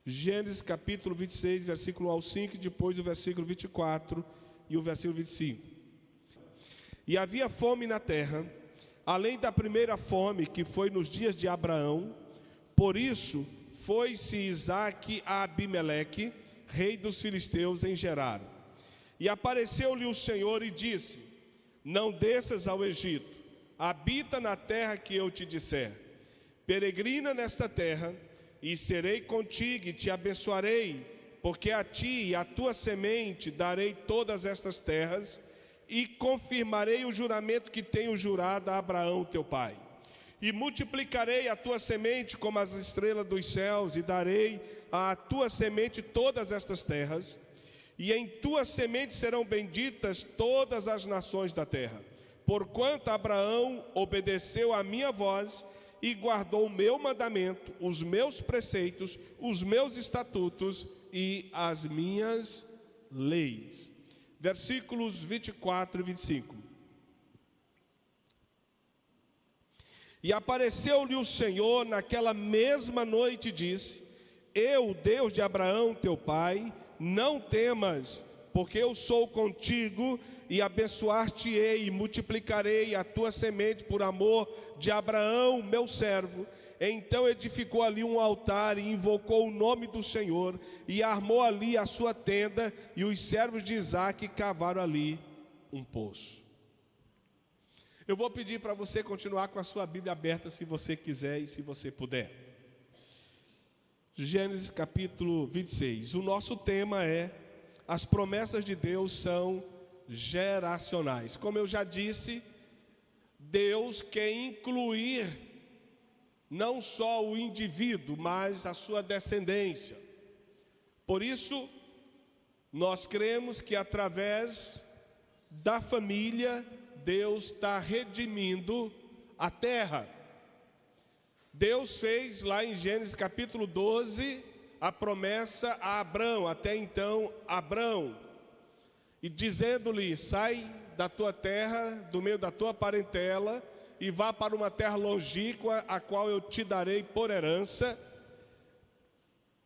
Gênesis capítulo 26, versículo 1 ao 5, e depois o versículo 24 e o versículo 25. E havia fome na terra, além da primeira fome que foi nos dias de Abraão. Por isso foi-se Isaque a Abimeleque, rei dos filisteus, em Gerar. E apareceu-lhe o Senhor e disse: não desças ao Egito, habita na terra que eu te disser. Peregrina nesta terra, e serei contigo e te abençoarei, porque a ti e à tua semente darei todas estas terras, e confirmarei o juramento que tenho jurado a Abraão teu pai. E multiplicarei a tua semente como as estrelas dos céus, e darei à tua semente todas estas terras, e em tua semente serão benditas todas as nações da terra. Porquanto Abraão obedeceu à minha voz, e guardou o meu mandamento, os meus preceitos, os meus estatutos e as minhas leis. Versículos 24 e 25. E apareceu-lhe o Senhor naquela mesma noite e disse: eu, Deus de Abraão teu pai, não temas, porque eu sou contigo, e abençoar-te-ei e multiplicarei a tua semente por amor de Abraão, meu servo. Então edificou ali um altar e invocou o nome do Senhor, e armou ali a sua tenda, e os servos de Isaque cavaram ali um poço. Eu vou pedir para você continuar com a sua Bíblia aberta, se você quiser e se você puder. Gênesis capítulo 26. O nosso tema é: as promessas de Deus são geracionais. Como eu já disse, Deus quer incluir não só o indivíduo, mas a sua descendência. Por isso, nós cremos que através da família, Deus está redimindo a terra. Deus fez lá em Gênesis capítulo 12 a promessa a Abrão, até então Abrão, e dizendo-lhe: sai da tua terra, do meio da tua parentela, e vá para uma terra longínqua, a qual eu te darei por herança.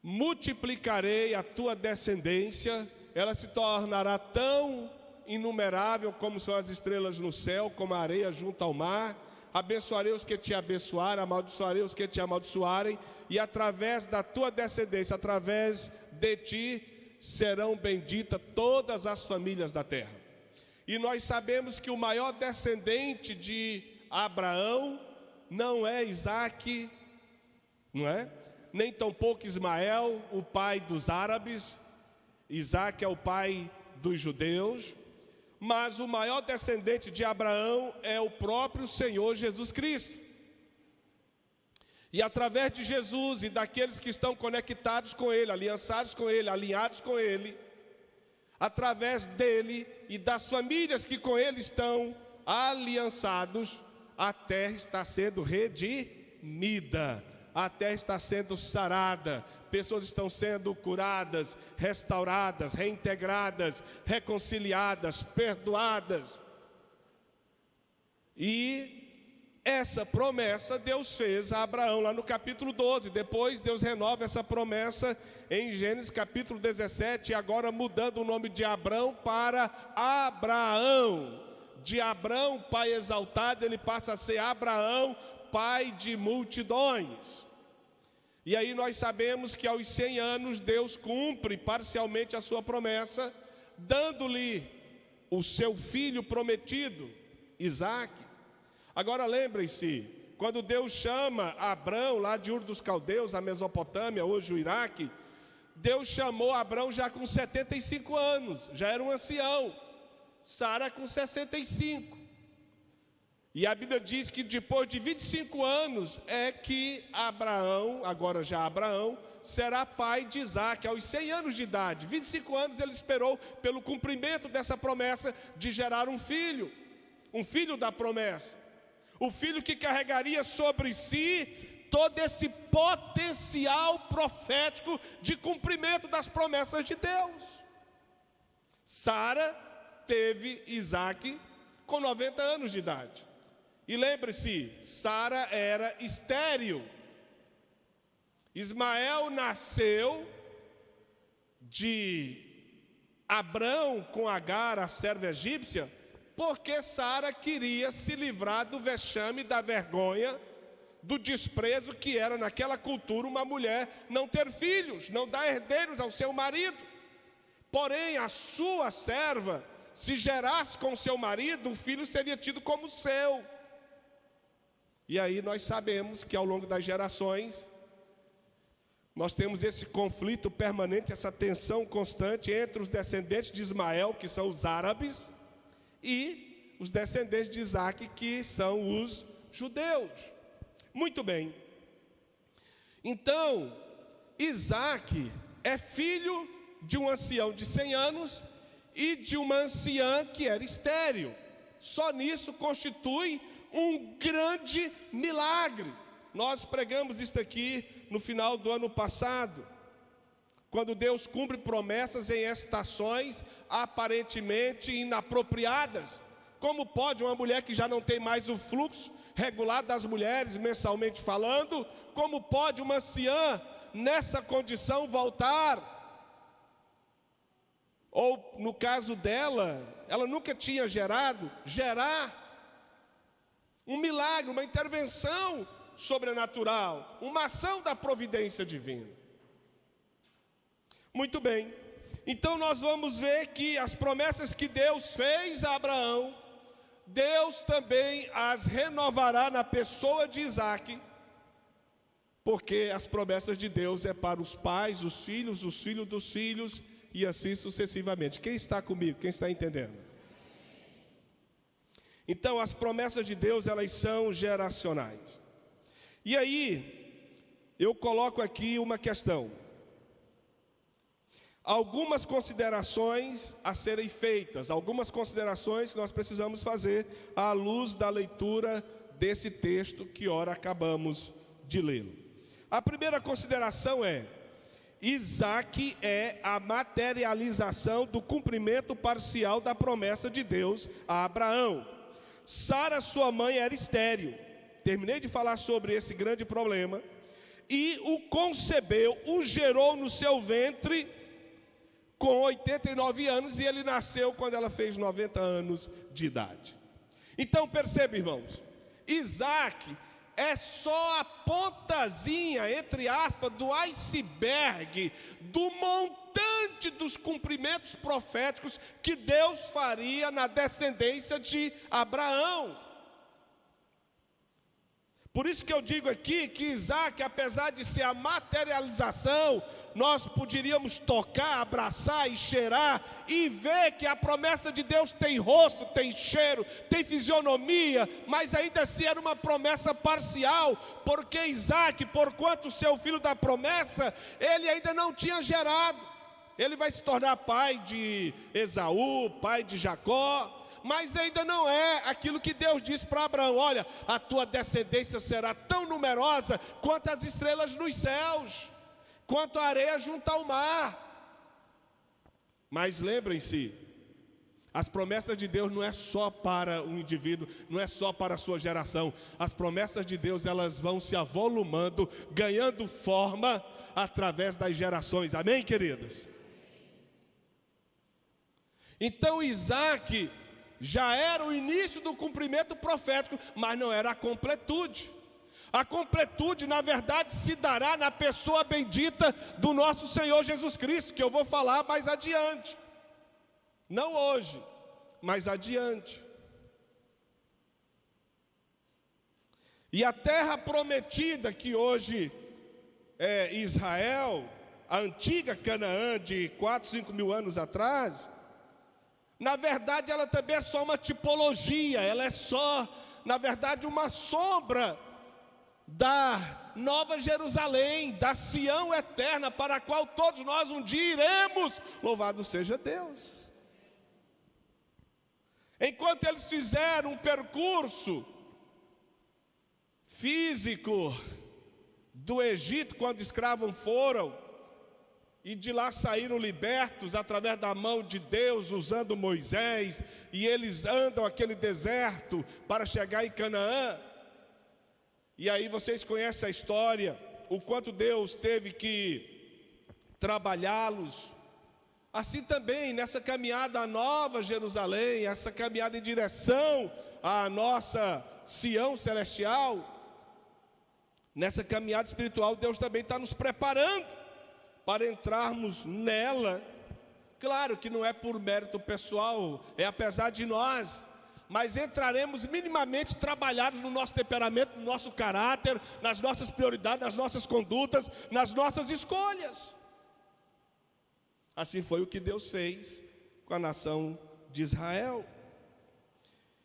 Multiplicarei a tua descendência, ela se tornará tão inumerável como são as estrelas no céu, como a areia junto ao mar. Abençoarei os que te abençoarem, amaldiçoarei os que te amaldiçoarem, e através da tua descendência, através de ti, serão benditas todas as famílias da terra. E nós sabemos que o maior descendente de Abraão não é Isaque, não é? Nem tampouco Ismael, o pai dos árabes. Isaque é o pai dos judeus. Mas o maior descendente de Abraão é o próprio Senhor Jesus Cristo. E através de Jesus e daqueles que estão conectados com Ele, aliançados com Ele, alinhados com Ele, através dele e das famílias que com Ele estão aliançados, a terra está sendo redimida, a terra está sendo sarada, pessoas estão sendo curadas, restauradas, reintegradas, reconciliadas, perdoadas. E essa promessa Deus fez a Abraão lá no capítulo 12. Depois Deus renova essa promessa em Gênesis capítulo 17, agora mudando o nome de Abrão para Abraão. De Abrão, pai exaltado, ele passa a ser Abraão, pai de multidões. E aí nós sabemos que aos 100 anos Deus cumpre parcialmente a sua promessa, dando-lhe o seu filho prometido, Isaque. Agora lembrem-se, quando Deus chama Abrão lá de Ur dos Caldeus, a Mesopotâmia, hoje o Iraque, Deus chamou Abrão já com 75 anos, já era um ancião. Sara com 65. E a Bíblia diz que depois de 25 anos é que Abraão, agora já Abraão, será pai de Isaque, aos 100 anos de idade. 25 anos ele esperou pelo cumprimento dessa promessa de gerar um filho da promessa. O filho que carregaria sobre si todo esse potencial profético de cumprimento das promessas de Deus. Sara teve Isaque com 90 anos de idade. E lembre-se, Sara era estéril. Ismael nasceu de Abrão com Agar, a serva egípcia, porque Sara queria se livrar do vexame, da vergonha, do desprezo que era naquela cultura uma mulher não ter filhos, não dar herdeiros ao seu marido. Porém, a sua serva, se gerasse com seu marido, o filho seria tido como seu. E aí nós sabemos que ao longo das gerações, nós temos esse conflito permanente, essa tensão constante entre os descendentes de Ismael, que são os árabes, e os descendentes de Isaac, que são os judeus. Muito bem. Então, Isaac é filho de um ancião de 100 anos e de uma anciã que era estéril. Só nisso constitui um grande milagre. Nós pregamos isso aqui no final do ano passado, quando Deus cumpre promessas em estações aparentemente inapropriadas. Como pode uma mulher que já não tem mais o fluxo regular das mulheres, mensalmente falando, como pode uma anciã nessa condição voltar? Ou no caso dela, ela nunca tinha gerar um milagre, uma intervenção sobrenatural, uma ação da providência divina. Muito bem, então nós vamos ver que as promessas que Deus fez a Abraão, Deus também as renovará na pessoa de Isaac, porque as promessas de Deus é para os pais, os filhos dos filhos, e assim sucessivamente. Quem está comigo? Quem está entendendo? Então, as promessas de Deus, elas são geracionais. E aí, eu coloco aqui uma questão. Algumas considerações a serem feitas, algumas considerações que nós precisamos fazer à luz da leitura desse texto que ora acabamos de lê-lo. A primeira consideração é: Isaac é a materialização do cumprimento parcial da promessa de Deus a Abraão. Sara, sua mãe, era estéril. Terminei de falar sobre esse grande problema. E o concebeu, o gerou no seu ventre com 89 anos, e ele nasceu quando ela fez 90 anos de idade. Então perceba, irmãos, Isaac é só a pontazinha, entre aspas, do iceberg, do montante dos cumprimentos proféticos que Deus faria na descendência de Abraão. Por isso que eu digo aqui que Isaac, apesar de ser a materialização, nós poderíamos tocar, abraçar e cheirar e ver que a promessa de Deus tem rosto, tem cheiro, tem fisionomia, mas ainda assim era uma promessa parcial, porque Isaac, porquanto seu filho da promessa, ele ainda não tinha gerado. Ele vai se tornar pai de Esaú, pai de Jacó, mas ainda não é aquilo que Deus disse para Abraão: olha, a tua descendência será tão numerosa quanto as estrelas nos céus, quanto a areia junto ao mar. Mas lembrem-se, as promessas de Deus não é só para um indivíduo, não é só para a sua geração. As promessas de Deus, elas vão se avolumando, ganhando forma através das gerações. Amém, queridos? Então Isaac já era o início do cumprimento profético, mas não era a completude. A completude, na verdade, se dará na pessoa bendita do nosso Senhor Jesus Cristo, que eu vou falar mais adiante. Não hoje, mas adiante. E a terra prometida, que hoje é Israel, a antiga Canaã de 4, 5 mil anos atrás, na verdade ela também é só uma tipologia, ela é só, na verdade, uma sombra da Nova Jerusalém, da Sião eterna, para a qual todos nós um dia iremos. Louvado seja Deus. Enquanto eles fizeram um percurso físico do Egito, quando escravos foram, e de lá saíram libertos através da mão de Deus, usando Moisés, e eles andam aquele deserto para chegar em Canaã. E aí vocês conhecem a história, o quanto Deus teve que trabalhá-los, assim também nessa caminhada à Nova Jerusalém, essa caminhada em direção à nossa Sião celestial, nessa caminhada espiritual, Deus também está nos preparando para entrarmos nela. Claro que não é por mérito pessoal, é apesar de nós, mas entraremos minimamente trabalhados no nosso temperamento, no nosso caráter, nas nossas prioridades, nas nossas condutas, nas nossas escolhas. Assim foi o que Deus fez com a nação de Israel.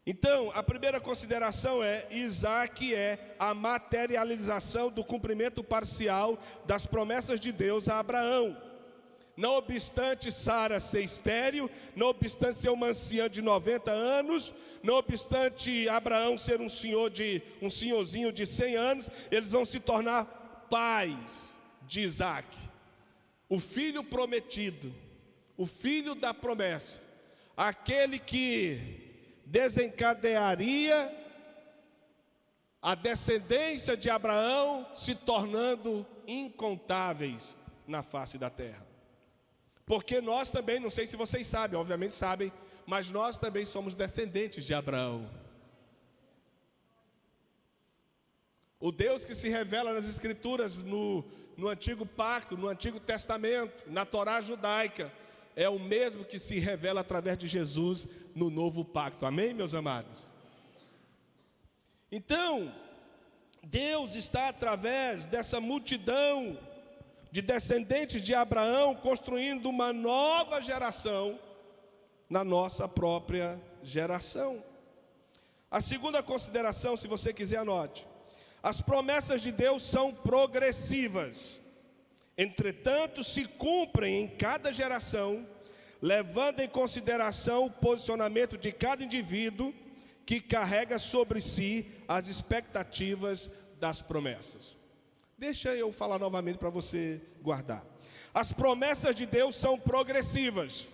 Então, a primeira consideração é: Isaque é a materialização do cumprimento parcial das promessas de Deus a Abraão. Não obstante Sara ser estéril, não obstante ser uma anciã de 90 anos, não obstante Abraão ser um senhorzinho de 100 anos, eles vão se tornar pais de Isaque, o filho prometido, o filho da promessa, aquele que desencadearia a descendência de Abraão se tornando incontáveis na face da terra. Porque nós também, não sei se vocês sabem, obviamente sabem, mas nós também somos descendentes de Abraão. O Deus que se revela nas Escrituras, no Antigo Pacto, no Antigo Testamento, na Torá judaica, é o mesmo que se revela através de Jesus no Novo Pacto. Amém, meus amados? Então, Deus está através dessa multidão de descendentes de Abraão, construindo uma nova geração na nossa própria geração. A segunda consideração, se você quiser, anote: as promessas de Deus são progressivas, entretanto se cumprem em cada geração, levando em consideração o posicionamento de cada indivíduo que carrega sobre si as expectativas das promessas. Deixa eu falar novamente para você guardar. As promessas de Deus são progressivas.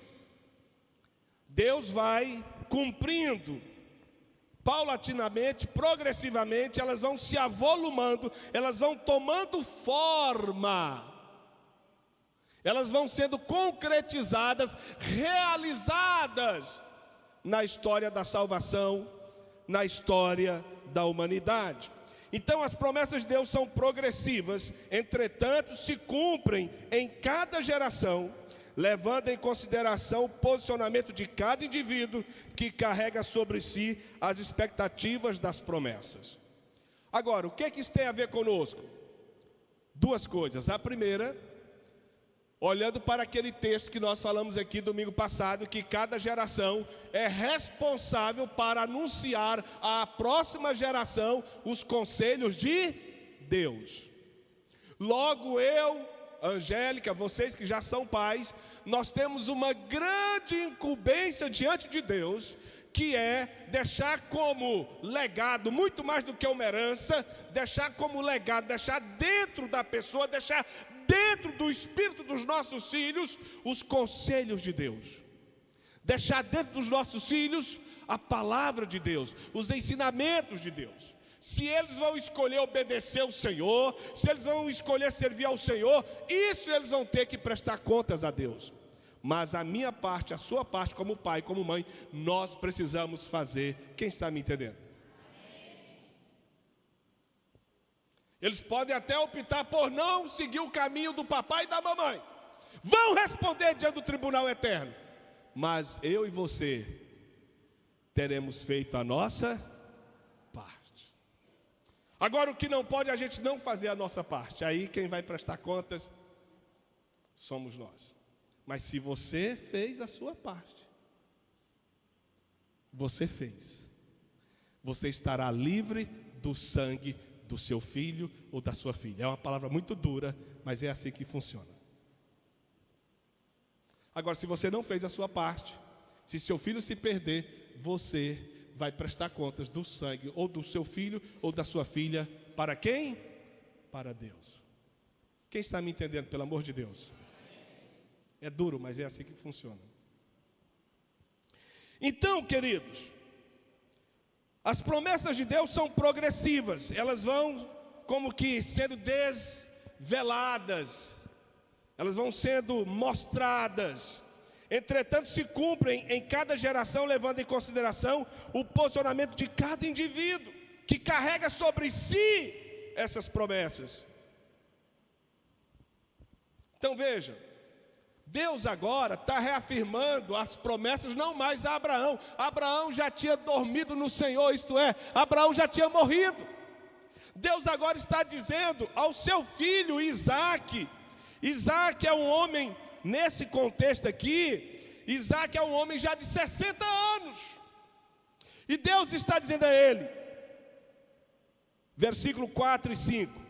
Deus vai cumprindo paulatinamente, progressivamente, elas vão se avolumando, elas vão tomando forma, elas vão sendo concretizadas, realizadas na história da salvação, na história da humanidade. Então as promessas de Deus são progressivas, entretanto se cumprem em cada geração, levando em consideração o posicionamento de cada indivíduo que carrega sobre si as expectativas das promessas. Agora, o que isso tem a ver conosco? Duas coisas. A primeira, olhando para aquele texto que nós falamos aqui domingo passado, que cada geração é responsável para anunciar à próxima geração os conselhos de Deus. Logo eu, Angélica, vocês que já são pais, nós temos uma grande incumbência diante de Deus, que é deixar como legado, muito mais do que uma herança, deixar como legado, deixar dentro da pessoa, deixar dentro do espírito dos nossos filhos os conselhos de Deus, deixar dentro dos nossos filhos a palavra de Deus, os ensinamentos de Deus. Se eles vão escolher obedecer ao Senhor, se eles vão escolher servir ao Senhor, isso eles vão ter que prestar contas a Deus. Mas a minha parte, a sua parte, como pai, como mãe, nós precisamos fazer. Quem está me entendendo? Eles podem até optar por não seguir o caminho do papai e da mamãe, vão responder diante do tribunal eterno, mas eu e você teremos feito a nossa parte. Agora, o que não pode é a gente não fazer a nossa parte. Aí quem vai prestar contas somos nós. Mas se você fez a sua parte, você fez, você estará livre do sangue do seu filho ou da sua filha. É uma palavra muito dura, mas é assim que funciona. Agora, se você não fez a sua parte, se seu filho se perder, você vai prestar contas do sangue ou do seu filho ou da sua filha. Para quem? Para Deus. Quem está me entendendo, pelo amor de Deus? É duro, mas é assim que funciona. Então, queridos, as promessas de Deus são progressivas. Elas vão como que sendo veladas, elas vão sendo mostradas. Entretanto, se cumprem em cada geração, levando em consideração o posicionamento de cada indivíduo, que carrega sobre si essas promessas. Então veja, Deus agora está reafirmando as promessas, não mais a Abraão. Abraão já tinha dormido no Senhor, isto é, Abraão já tinha morrido. Deus agora está dizendo ao seu filho Isaque. Isaque é um homem, nesse contexto aqui, Isaque é um homem já de 60 anos. E Deus está dizendo a ele, versículo 4 e 5: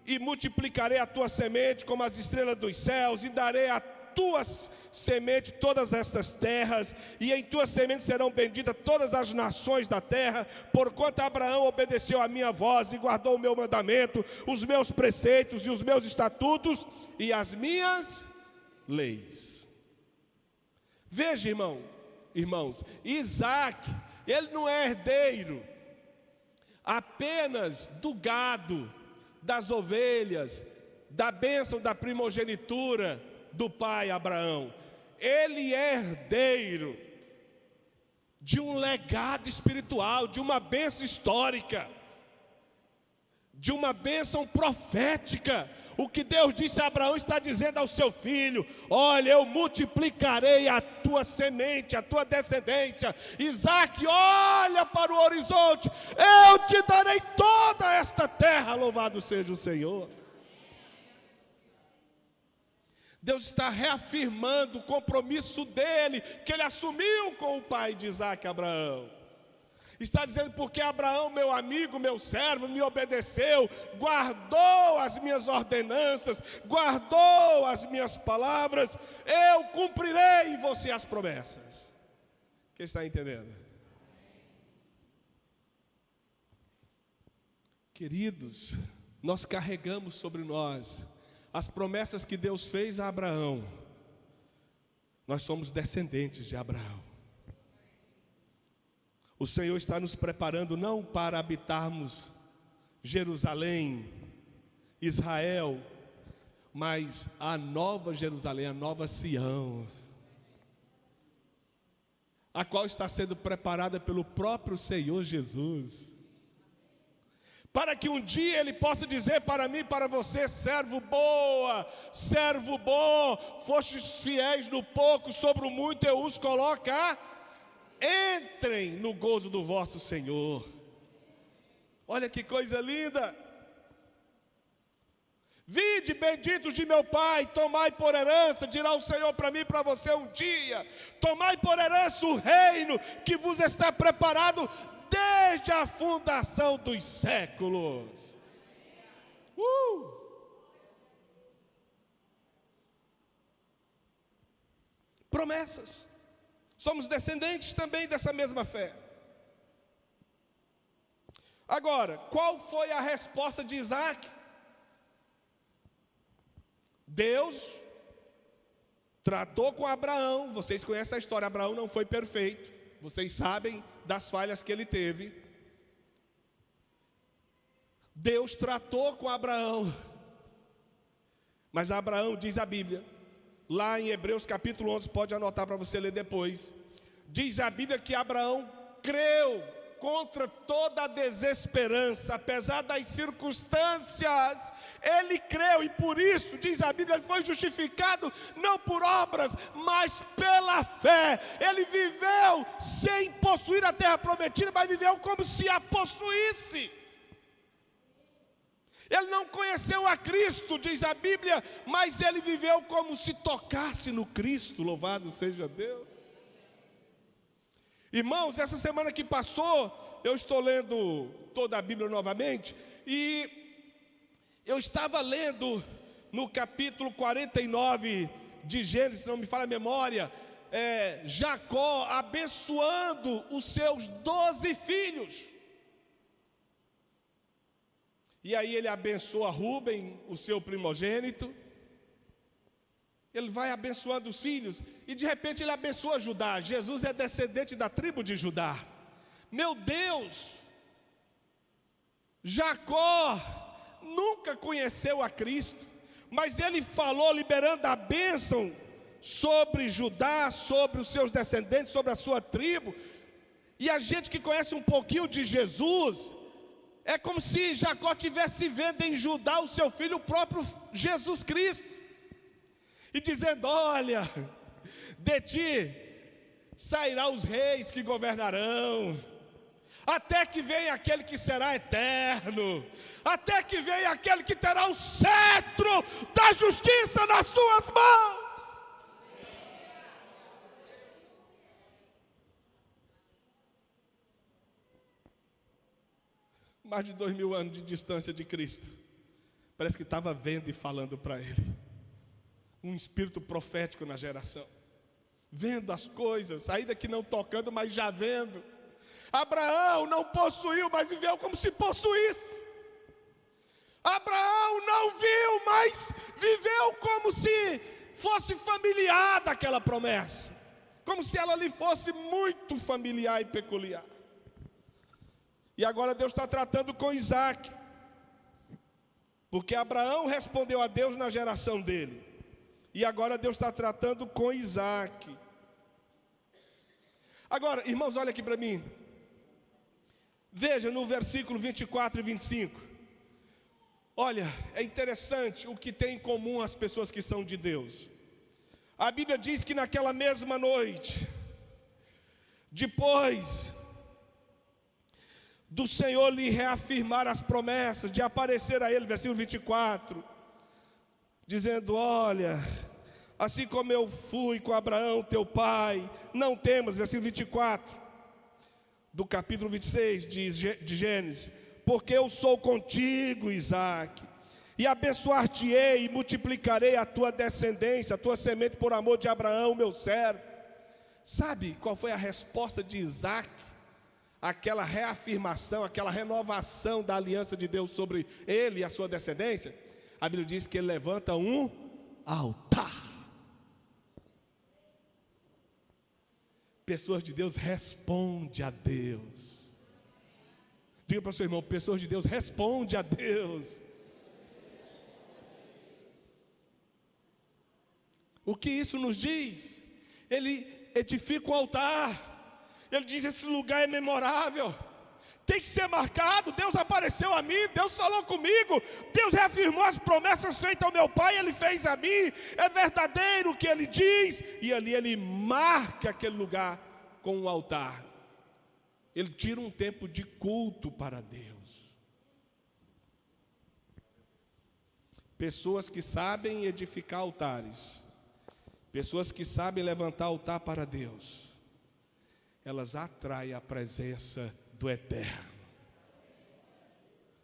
e multiplicarei a tua semente como as estrelas dos céus, e darei a tua semente todas estas terras, e em tua semente serão benditas todas as nações da terra, porquanto Abraão obedeceu a minha voz e guardou o meu mandamento, os meus preceitos e os meus estatutos e as minhas leis. Veja, irmãos, Isaque, ele não é herdeiro apenas do gado, das ovelhas, da bênção da primogenitura do pai Abraão. Ele é herdeiro de um legado espiritual, de uma bênção histórica, de uma bênção profética. O que Deus disse a Abraão está dizendo ao seu filho: olha, eu multiplicarei a tua semente, a tua descendência. Isaque, olha para o horizonte, eu te darei toda esta terra, louvado seja o Senhor. Deus está reafirmando o compromisso dele, que ele assumiu com o pai de Isaque, Abraão. Está dizendo, porque Abraão, meu amigo, meu servo, me obedeceu, guardou as minhas ordenanças, guardou as minhas palavras, eu cumprirei em você as promessas. Quem está entendendo? Queridos, nós carregamos sobre nós as promessas que Deus fez a Abraão. Nós somos descendentes de Abraão. O Senhor está nos preparando não para habitarmos Jerusalém, Israel, mas a nova Jerusalém, a nova Sião, a qual está sendo preparada pelo próprio Senhor Jesus, para que um dia Ele possa dizer para mim e para você: servo bom, fostes fiéis no pouco, sobre o muito eu os coloco. Entrem no gozo do vosso Senhor. Olha que coisa linda. Vinde, benditos de meu Pai, tomai por herança, dirá o Senhor para mim e para você um dia, tomai por herança o reino que vos está preparado desde a fundação dos séculos. Promessas. Somos descendentes também dessa mesma fé. Agora, qual foi a resposta de Isaque? Deus tratou com Abraão. Vocês conhecem a história, Abraão não foi perfeito. Vocês sabem das falhas que ele teve. Deus tratou com Abraão. Mas Abraão, diz a Bíblia, lá em Hebreus capítulo 11, pode anotar para você ler depois. Diz a Bíblia que Abraão creu contra toda a desesperança, apesar das circunstâncias, ele creu, e por isso, diz a Bíblia, ele foi justificado não por obras, mas pela fé. Ele viveu sem possuir a terra prometida, mas viveu como se a possuísse. Ele não conheceu a Cristo, diz a Bíblia, mas ele viveu como se tocasse no Cristo, louvado seja Deus. Irmãos, essa semana que passou, eu estou lendo toda a Bíblia novamente, e eu estava lendo no capítulo 49 de Gênesis, se não me falha a memória, Jacó abençoando os seus 12 filhos. E aí ele abençoa Rúben, o seu primogênito. Ele vai abençoando os filhos, e de repente ele abençoa Judá. Jesus é descendente da tribo de Judá. Meu Deus! Jacó nunca conheceu a Cristo. mas ele falou liberando a bênção sobre Judá, sobre os seus descendentes, sobre a sua tribo. E a gente que conhece um pouquinho de Jesus, é como se Jacó estivesse vendo em Judá o seu filho, o próprio Jesus Cristo, e dizendo: olha, de ti sairá os reis que governarão, até que venha aquele que será eterno, até que venha aquele que terá o cetro da justiça nas suas mãos. Mais de 2000 anos de distância de Cristo, parece que estava vendo e falando para ele. Um espírito profético na geração, vendo as coisas, ainda que não tocando, mas já vendo. Abraão não possuiu, mas viveu como se possuísse. Abraão não viu, mas viveu como se fosse familiar daquela promessa, como se ela lhe fosse muito familiar e peculiar. E agora Deus está tratando com Isaac, porque Abraão respondeu a Deus na geração dele, e agora Deus está tratando com Isaac. Agora, irmãos, olha aqui para mim, veja no versículo 24 e 25, olha, é interessante o que tem em comum as pessoas que são de Deus. A Bíblia diz que naquela mesma noite, depois do Senhor lhe reafirmar as promessas, de aparecer a ele, versículo 24, dizendo: olha, assim como eu fui com Abraão teu pai, não temas, versículo 24, do capítulo 26 de Gênesis, porque eu sou contigo, Isaac, e abençoar-te-ei e multiplicarei a tua descendência, a tua semente por amor de Abraão, meu servo. Sabe qual foi a resposta de Isaac? Aquela reafirmação, aquela renovação da aliança de Deus sobre ele e a sua descendência. A Bíblia diz que ele levanta um altar. Pessoas de Deus respondem a Deus. Diga para o seu irmão: pessoas de Deus respondem a Deus. O que isso nos diz? Ele edifica o altar. Ele diz: esse lugar é memorável, tem que ser marcado. Deus apareceu a mim, Deus falou comigo, Deus reafirmou as promessas feitas ao meu pai, Ele fez a mim, é verdadeiro o que Ele diz. E ali Ele marca aquele lugar com um altar. Ele tira um tempo de culto para Deus. Pessoas que sabem edificar altares, pessoas que sabem levantar altar para Deus, elas atraem a presença do Eterno.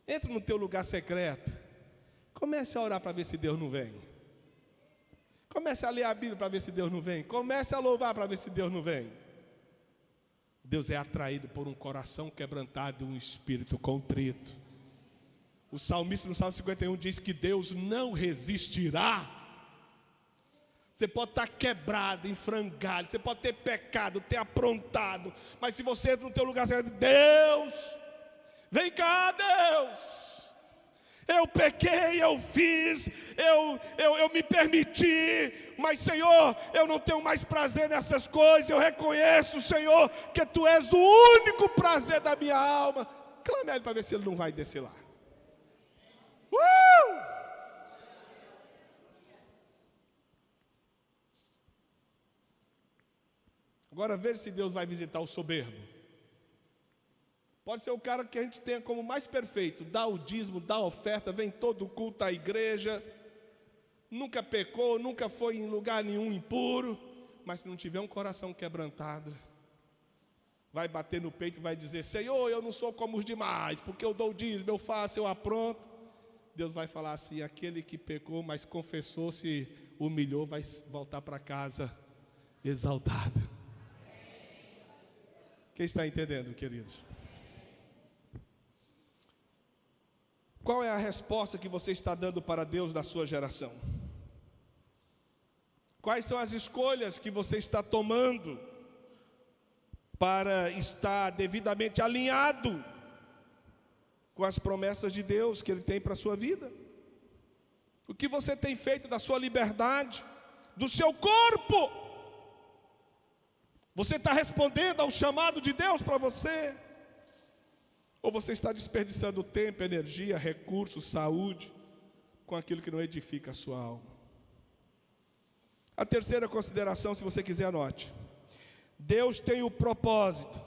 Entra no teu lugar secreto, comece a orar para ver se Deus não vem. Comece a ler a Bíblia para ver se Deus não vem. Comece a louvar para ver se Deus não vem. Deus é atraído por um coração quebrantado e um espírito contrito. O salmista no Salmo 51 diz que Deus não resistirá. Você pode estar quebrado, em frangalho, você pode ter pecado, ter aprontado, mas se você entra no teu lugar certo, Deus, vem cá, Deus, eu pequei, eu fiz, eu me permiti, mas Senhor, eu não tenho mais prazer nessas coisas, eu reconheço, Senhor, que Tu és o único prazer da minha alma. Clame a Ele para ver se Ele não vai descer lá. Agora veja se Deus vai visitar o soberbo. Pode ser o cara que a gente tenha como mais perfeito, dá o dízimo, dá a oferta, vem todo o culto à igreja, nunca pecou, nunca foi em lugar nenhum impuro, mas se não tiver um coração quebrantado, vai bater no peito e vai dizer: Senhor, eu não sou como os demais, porque eu dou o dízimo, eu faço, eu apronto. Deus vai falar assim: aquele que pecou, mas confessou, se humilhou, vai voltar para casa exaltado. Quem está entendendo, queridos? Qual é a resposta que você está dando para Deus na sua geração? Quais são as escolhas que você está tomando para estar devidamente alinhado com as promessas de Deus que Ele tem para a sua vida? O que você tem feito da sua liberdade, do seu corpo? Você está respondendo ao chamado de Deus para você? Ou você está desperdiçando tempo, energia, recursos, saúde, com aquilo que não edifica a sua alma? A terceira consideração, se você quiser, anote. Deus tem o propósito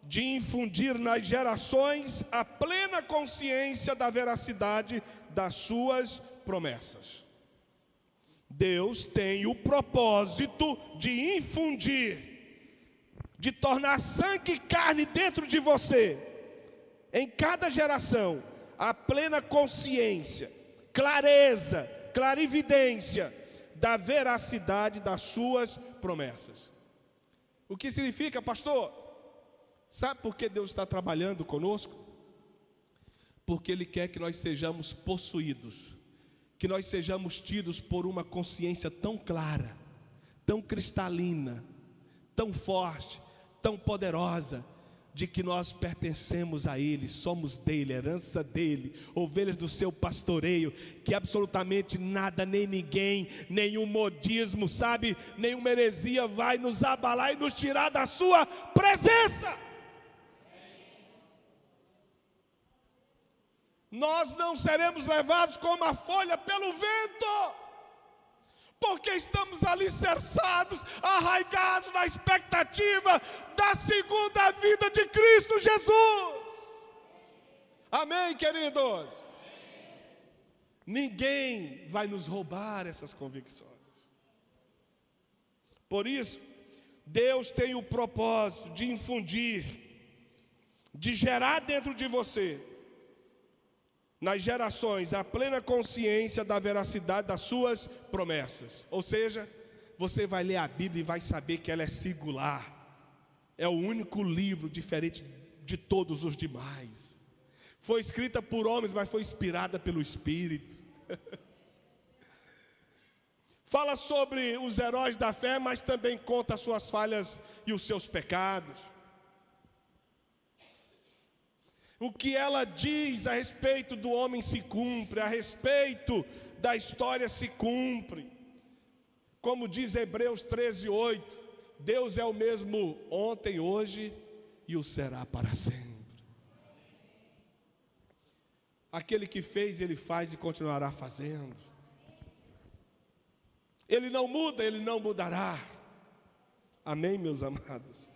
de infundir nas gerações a plena consciência da veracidade das suas promessas. Deus tem o propósito de infundir, de tornar sangue e carne dentro de você, em cada geração, a plena consciência, clareza, clarividência da veracidade das suas promessas. O que significa, pastor? Sabe por que Deus está trabalhando conosco? Porque Ele quer que nós sejamos possuídos, que nós sejamos tidos por uma consciência tão clara, tão cristalina, tão forte, tão poderosa, de que nós pertencemos a Ele, somos dele, herança dele, ovelhas do seu pastoreio, que absolutamente nada, nem ninguém, nenhum modismo, sabe, nenhuma heresia vai nos abalar e nos tirar da sua presença. Nós não seremos levados como a folha pelo vento, porque estamos alicerçados, arraigados na expectativa da segunda vinda de Cristo Jesus. Amém, queridos? Ninguém vai nos roubar essas convicções. Por isso, Deus tem o propósito de infundir, de gerar dentro de você, nas gerações, a plena consciência da veracidade das suas promessas. Ou seja, você vai ler a Bíblia e vai saber que ela é singular. É o único livro diferente de todos os demais. Foi escrita por homens, mas foi inspirada pelo Espírito. Fala sobre os heróis da fé, mas também conta as suas falhas e os seus pecados. O que ela diz a respeito do homem se cumpre, a respeito da história se cumpre. Como diz Hebreus 13:8, Deus é o mesmo ontem, hoje e o será para sempre. Aquele que fez, Ele faz e continuará fazendo. Ele não muda, Ele não mudará. Amém, meus amados?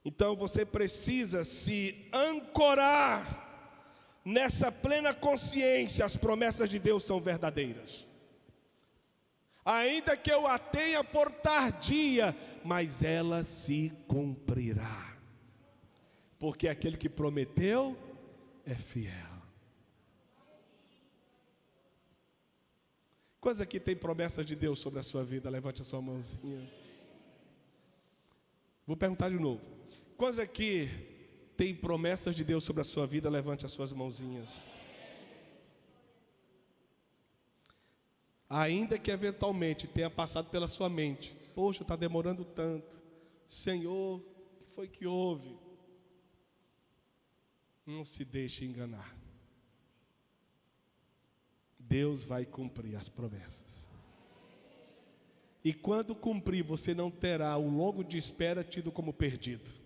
Então você precisa se ancorar nessa plena consciência, as promessas de Deus são verdadeiras. Ainda que eu a tenha por tardia, mas ela se cumprirá. Porque aquele que prometeu é fiel. Quantos aqui tem promessas de Deus sobre a sua vida? Levante a sua mãozinha. Vou perguntar de novo. Quantos aqui tem promessas de Deus sobre a sua vida? Levante as suas mãozinhas. Ainda que eventualmente tenha passado pela sua mente, poxa, está demorando tanto, Senhor, o que foi que houve? Não se deixe enganar. Deus vai cumprir as promessas. E quando cumprir, você não terá o longo de espera tido como perdido.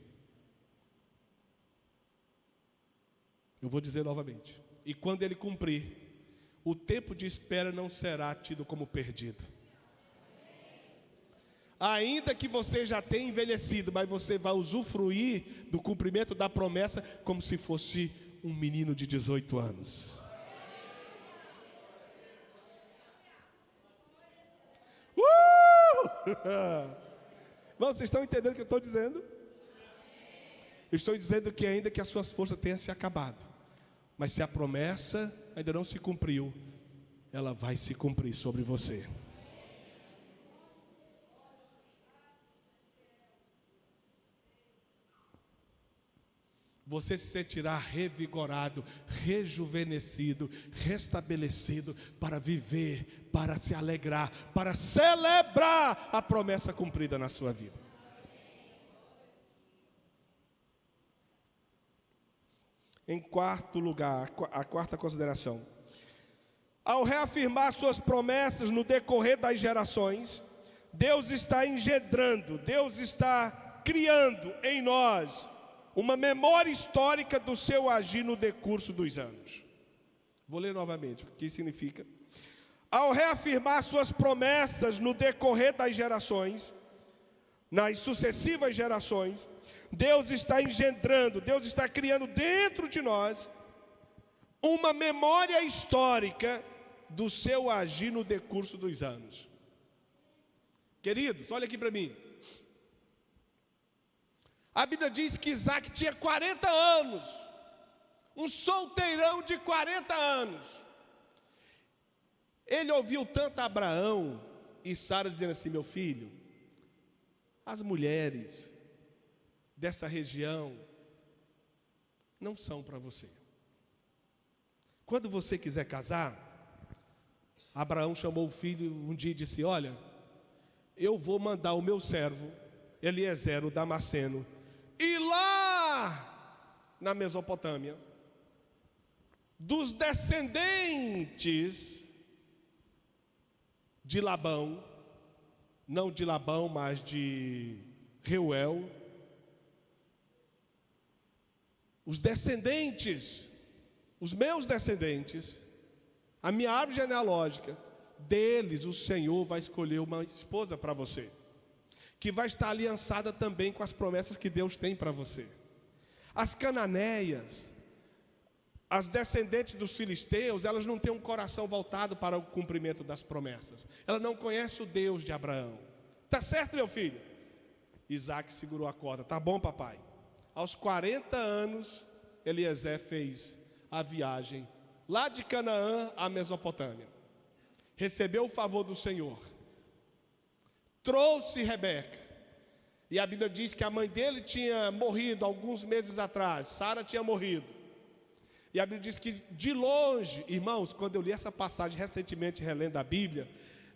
Eu vou dizer novamente. E quando Ele cumprir, o tempo de espera não será tido como perdido. Ainda que você já tenha envelhecido, mas você vai usufruir do cumprimento da promessa como se fosse um menino de 18 anos. Vocês estão entendendo o que eu estou dizendo? Eu estou dizendo que ainda que as suas forças tenham se acabado, mas se a promessa ainda não se cumpriu, ela vai se cumprir sobre você. Você se sentirá revigorado, rejuvenescido, restabelecido para viver, para se alegrar, para celebrar a promessa cumprida na sua vida. Em quarto lugar, a quarta consideração. Ao reafirmar suas promessas no decorrer das gerações, Deus está engendrando, Deus está criando em nós uma memória histórica do seu agir no decurso dos anos. Vou ler novamente, o que significa? Ao reafirmar suas promessas no decorrer das gerações, nas sucessivas gerações, Deus está engendrando, Deus está criando dentro de nós uma memória histórica do seu agir no decurso dos anos. Queridos, olha aqui para mim. A Bíblia diz que Isaac tinha 40 anos, um solteirão de 40 anos. Ele ouviu tanto Abraão e Sara dizendo assim: meu filho, as mulheres dessa região não são para você. Quando você quiser casar, Abraão chamou o filho um dia e disse: olha, eu vou mandar o meu servo Eliezer, o Damasceno, ir lá na Mesopotâmia, dos descendentes de Labão, não de Labão, mas de Reuel, os descendentes, os meus descendentes, a minha árvore genealógica, deles o Senhor vai escolher uma esposa para você, que vai estar aliançada também com as promessas que Deus tem para você. As cananeias, as descendentes dos filisteus, elas não têm um coração voltado para o cumprimento das promessas. Ela não conhece o Deus de Abraão. Tá certo, meu filho? Isaac segurou a corda. Tá bom, papai. Aos 40 anos, Eliezer fez a viagem lá de Canaã à Mesopotâmia. Recebeu o favor do Senhor. Trouxe Rebeca. E a Bíblia diz que a mãe dele tinha morrido alguns meses atrás. Sara tinha morrido. E a Bíblia diz que de longe, irmãos, quando eu li essa passagem recentemente, relendo a Bíblia,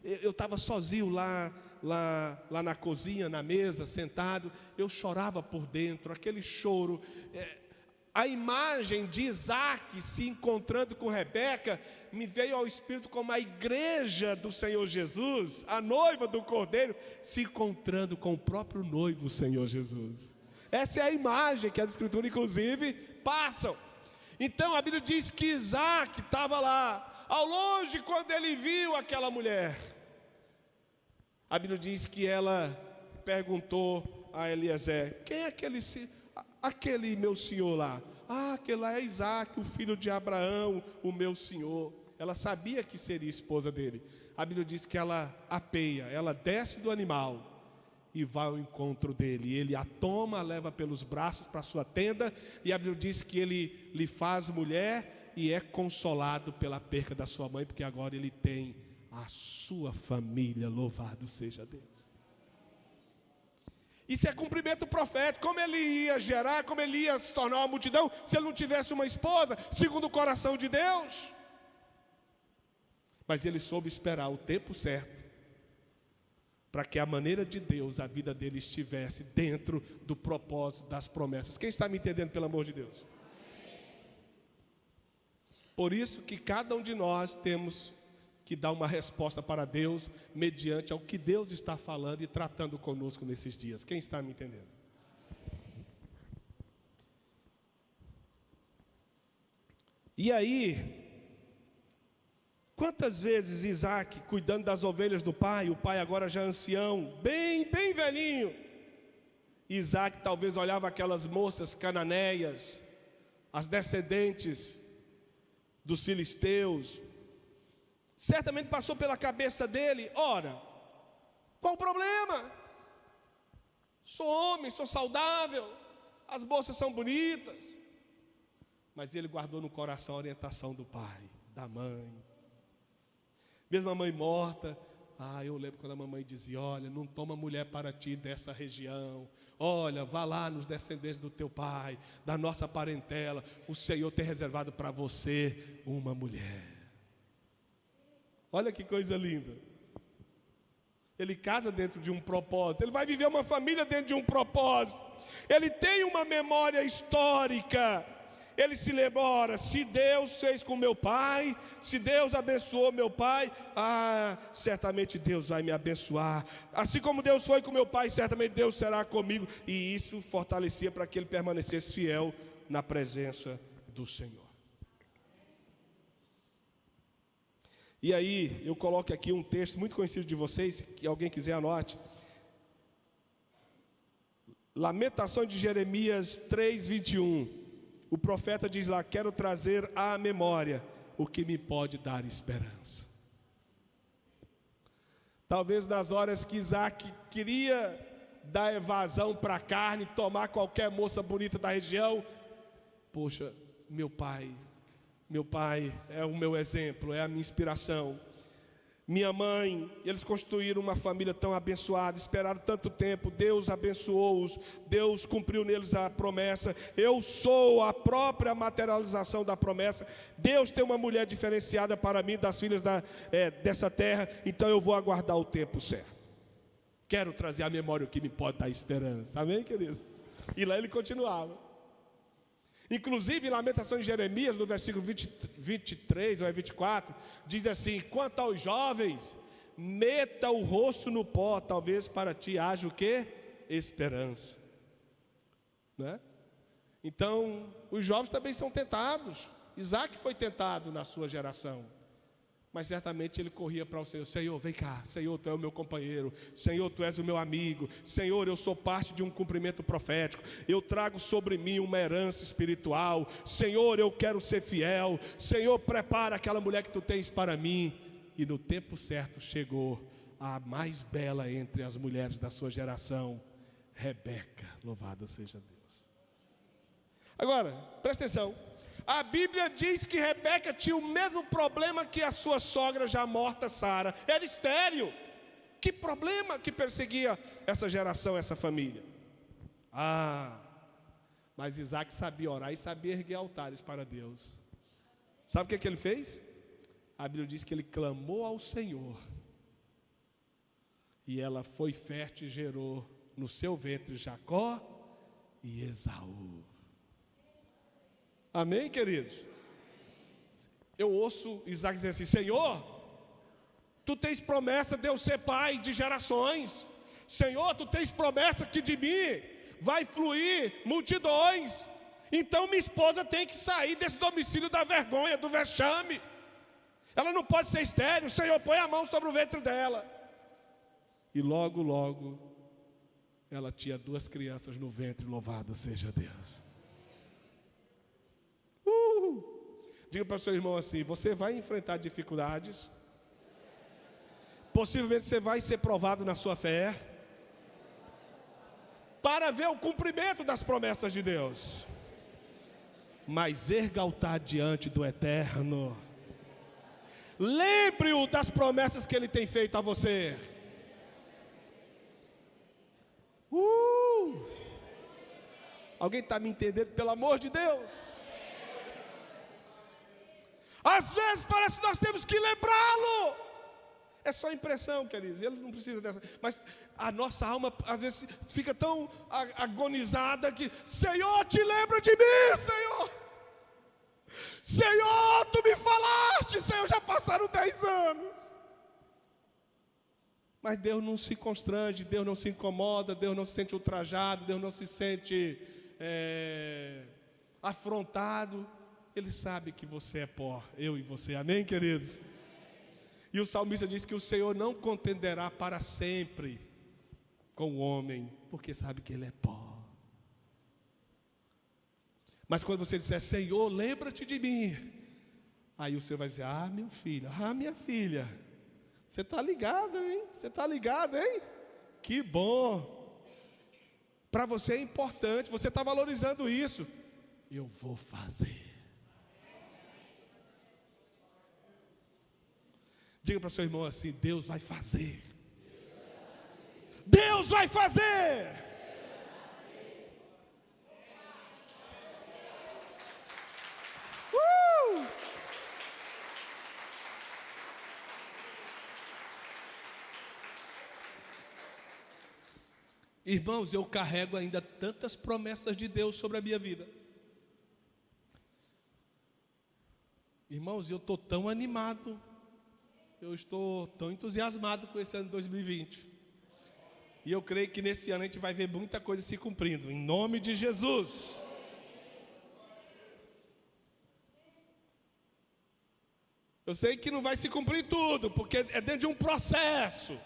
eu estava sozinho lá na cozinha, na mesa, sentado, eu chorava por dentro, aquele choro. A imagem de Isaac se encontrando com Rebeca me veio ao espírito como a igreja do Senhor Jesus, a noiva do Cordeiro, se encontrando com o próprio noivo, o Senhor Jesus. Essa é a imagem que as Escrituras, inclusive, passam. Então a Bíblia diz que Isaac estava lá, ao longe, quando ele viu aquela mulher. A Bíblia diz que ela perguntou a Eliezer: quem é aquele meu senhor lá? Ah, aquele lá é Isaac, o filho de Abraão, o meu senhor. Ela sabia que seria esposa dele. A Bíblia diz que ela apeia, ela desce do animal e vai ao encontro dele. Ele a toma, leva pelos braços para a sua tenda, e a Bíblia diz que ele lhe faz mulher e é consolado pela perca da sua mãe, porque agora ele tem a sua família. Louvado seja Deus. Isso é cumprimento profético. Como ele ia gerar, como ele ia se tornar uma multidão, se ele não tivesse uma esposa, segundo o coração de Deus. Mas ele soube esperar o tempo certo, para que a maneira de Deus, a vida dele estivesse dentro do propósito das promessas. Quem está me entendendo, pelo amor de Deus? Por isso que cada um de nós temos que dar uma resposta para Deus, mediante ao que Deus está falando e tratando conosco nesses dias. Quem está me entendendo? E aí, quantas vezes Isaac, cuidando das ovelhas do pai, o pai agora já ancião, bem velhinho, Isaac talvez olhava aquelas moças cananeias, as descendentes dos filisteus, certamente passou pela cabeça dele: ora, qual o problema? Sou homem, sou saudável, as moças são bonitas. Mas ele guardou no coração a orientação do pai, da mãe. Mesmo a mãe morta, eu lembro quando a mamãe dizia: olha, não toma mulher para ti dessa região. Olha, vá lá nos descendentes do teu pai, da nossa parentela. O Senhor tem reservado para você uma mulher. Olha que coisa linda. Ele casa dentro de um propósito. Ele vai viver uma família dentro de um propósito. Ele tem uma memória histórica. ele se lembra, ora, se Deus fez com meu pai, se Deus abençoou meu pai, certamente Deus vai me abençoar. Assim como Deus foi com meu pai, certamente Deus será comigo. E isso fortalecia para que ele permanecesse fiel na presença do Senhor. E aí, eu coloco aqui um texto muito conhecido de vocês, que alguém quiser anote. Lamentações de Jeremias 3:21. O profeta diz lá: quero trazer à memória o que me pode dar esperança. Talvez nas horas que Isaac queria dar evasão para a carne, tomar qualquer moça bonita da região, poxa, meu pai é o meu exemplo, é a minha inspiração. Minha mãe, eles construíram uma família tão abençoada, esperaram tanto tempo, Deus abençoou-os, Deus cumpriu neles a promessa. Eu sou a própria materialização da promessa. Deus tem uma mulher diferenciada para mim, das filhas dessa terra, então eu vou aguardar o tempo certo. Quero trazer à memória o que me pode dar esperança, amém, querido? E lá ele continuava. Inclusive, em Lamentações de Jeremias, no versículo 23 ou 24, diz assim: quanto aos jovens, meta o rosto no pó, talvez para ti haja o quê? Esperança. Né? Então, os jovens também são tentados. Isaac foi tentado na sua geração. Mas certamente ele corria para o Senhor: Senhor, vem cá, Senhor, Tu és o meu companheiro, Senhor, Tu és o meu amigo, Senhor, eu sou parte de um cumprimento profético, eu trago sobre mim uma herança espiritual, Senhor, eu quero ser fiel, Senhor, prepara aquela mulher que Tu tens para mim. E no tempo certo chegou a mais bela entre as mulheres da sua geração, Rebeca, louvado seja Deus. Agora, presta atenção. A Bíblia diz que Rebeca tinha o mesmo problema que a sua sogra já morta Sara. Era estéril. Que problema que perseguia essa geração, essa família? Mas Isaac sabia orar e sabia erguer altares para Deus. Sabe o que ele fez? A Bíblia diz que ele clamou ao Senhor. E ela foi fértil e gerou no seu ventre Jacó e Esaú. Amém, queridos? Eu ouço Isaac dizer assim: Senhor, Tu tens promessa de eu ser pai de gerações. Senhor, Tu tens promessa que de mim vai fluir multidões. Então minha esposa tem que sair desse domicílio da vergonha, do vexame. Ela não pode ser estéril. Senhor, põe a mão sobre o ventre dela. E logo, logo, ela tinha 2 crianças no ventre, louvado seja Deus. Diga para o seu irmão assim: você vai enfrentar dificuldades, possivelmente você vai ser provado na sua fé, para ver o cumprimento das promessas de Deus. Mas erga altar diante do Eterno, lembre-o das promessas que Ele tem feito a você. Alguém está me entendendo, pelo amor de Deus? Às vezes parece que nós temos que lembrá-lo. É só impressão, queridos, ele não precisa dessa. Mas a nossa alma às vezes fica tão agonizada que: Senhor, te lembra de mim, Senhor. Senhor, Tu me falaste, Senhor, já passaram 10 anos. Mas Deus não se constrange, Deus não se incomoda, Deus não se sente ultrajado, Deus não se sente afrontado. Ele sabe que você é pó, eu e você, amém, queridos? E o salmista diz que o Senhor não contenderá para sempre com o homem, porque sabe que ele é pó. Mas quando você disser: Senhor, lembra-te de mim, aí o Senhor vai dizer: meu filho, minha filha, você está ligado, hein? Você está ligado, hein? Que bom. Para você é importante, você está valorizando isso. Eu vou fazer. Diga para o seu irmão assim: Deus vai fazer. Deus vai fazer. Irmãos, eu carrego ainda tantas promessas de Deus sobre a minha vida. Irmãos, eu estou tão animado, eu estou tão entusiasmado com esse ano de 2020. E eu creio que nesse ano a gente vai ver muita coisa se cumprindo, em nome de Jesus. Eu sei que não vai se cumprir tudo, porque é dentro de um processo.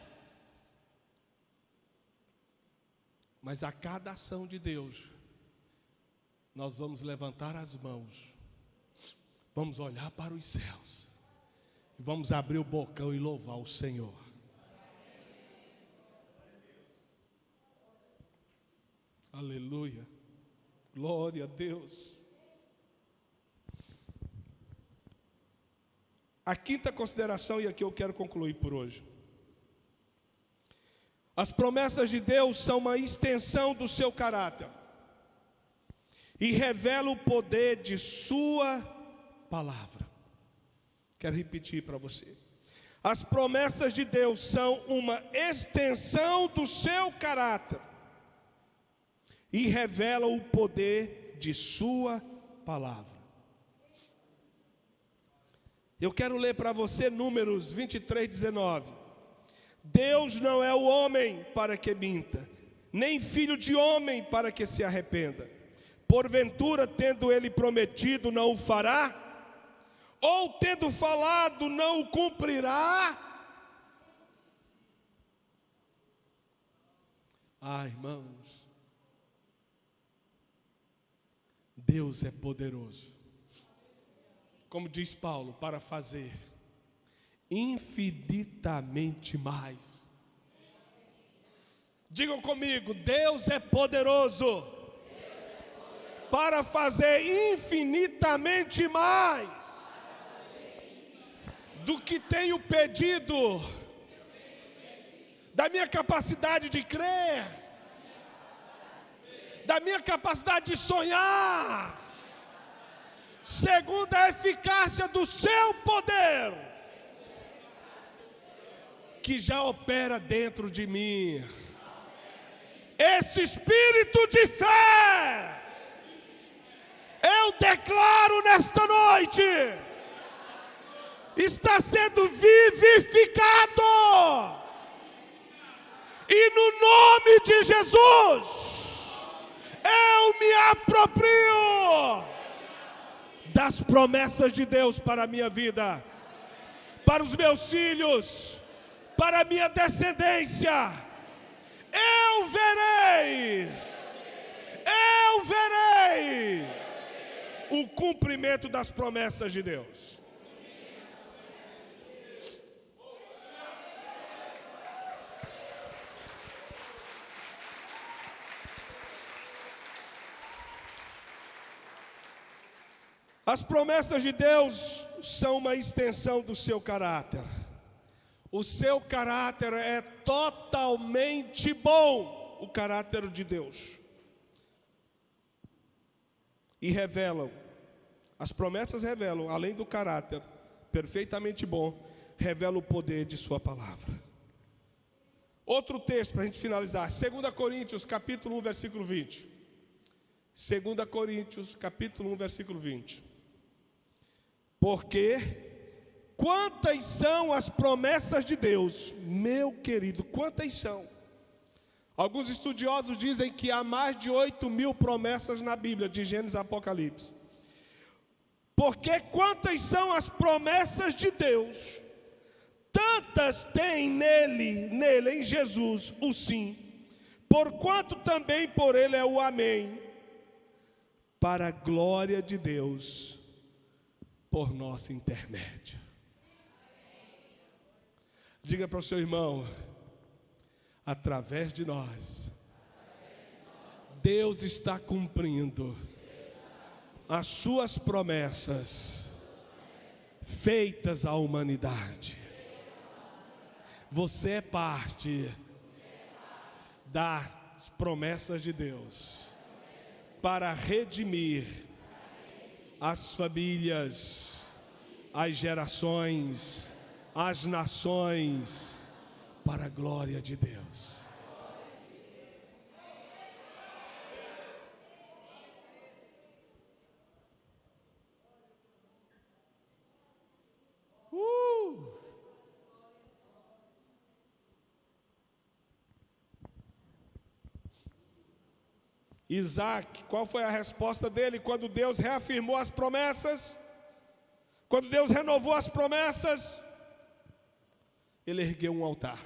Mas a cada ação de Deus, nós vamos levantar as mãos, vamos olhar para os céus, e vamos abrir o bocão e louvar o Senhor. Aleluia, glória a Deus. A quinta consideração, e aqui eu quero concluir por hoje. As promessas de Deus são uma extensão do seu caráter e revelam o poder de sua palavra. Quero repetir para você. As promessas de Deus são uma extensão do seu caráter e revelam o poder de sua palavra. Eu quero ler para você Números 23:19. Deus não é o homem para que minta, nem filho de homem para que se arrependa. Porventura, tendo ele prometido, não o fará? Ou tendo falado, não o cumprirá? Ah, irmãos, Deus é poderoso, como diz Paulo, para fazer infinitamente mais. Digam comigo, Deus é poderoso para fazer infinitamente mais do que tenho pedido, da minha capacidade de crer, da minha capacidade de sonhar, segundo a eficácia do seu poder, que já opera dentro de mim. Esse espírito de fé, eu declaro nesta noite, está sendo vivificado. E no nome de Jesus, eu me aproprio das promessas de Deus para a minha vida, para os meus filhos, para a minha descendência. Eu verei o cumprimento das promessas de Deus. As promessas de Deus são uma extensão do seu caráter. O seu caráter é totalmente bom, o caráter de Deus. E revelam, as promessas revelam, além do caráter perfeitamente bom, revelam o poder de sua palavra. Outro texto para a gente finalizar, 2 Coríntios capítulo 1, versículo 20. 2 Coríntios capítulo 1, versículo 20. Porque quantas são as promessas de Deus, meu querido, quantas são? Alguns estudiosos dizem que há mais de 8.000 promessas na Bíblia, de Gênesis a Apocalipse. Porque quantas são as promessas de Deus, tantas tem nele, em Jesus, o sim, porquanto também por ele é o amém, para a glória de Deus, por nosso intermédio. Diga para o seu irmão, através de nós, Deus está cumprindo as suas promessas feitas à humanidade. Você é parte das promessas de Deus para redimir as famílias, as gerações, as nações, para a glória de Deus. Isaac, qual foi a resposta dele quando Deus reafirmou as promessas? Quando Deus renovou as promessas, ele ergueu um altar.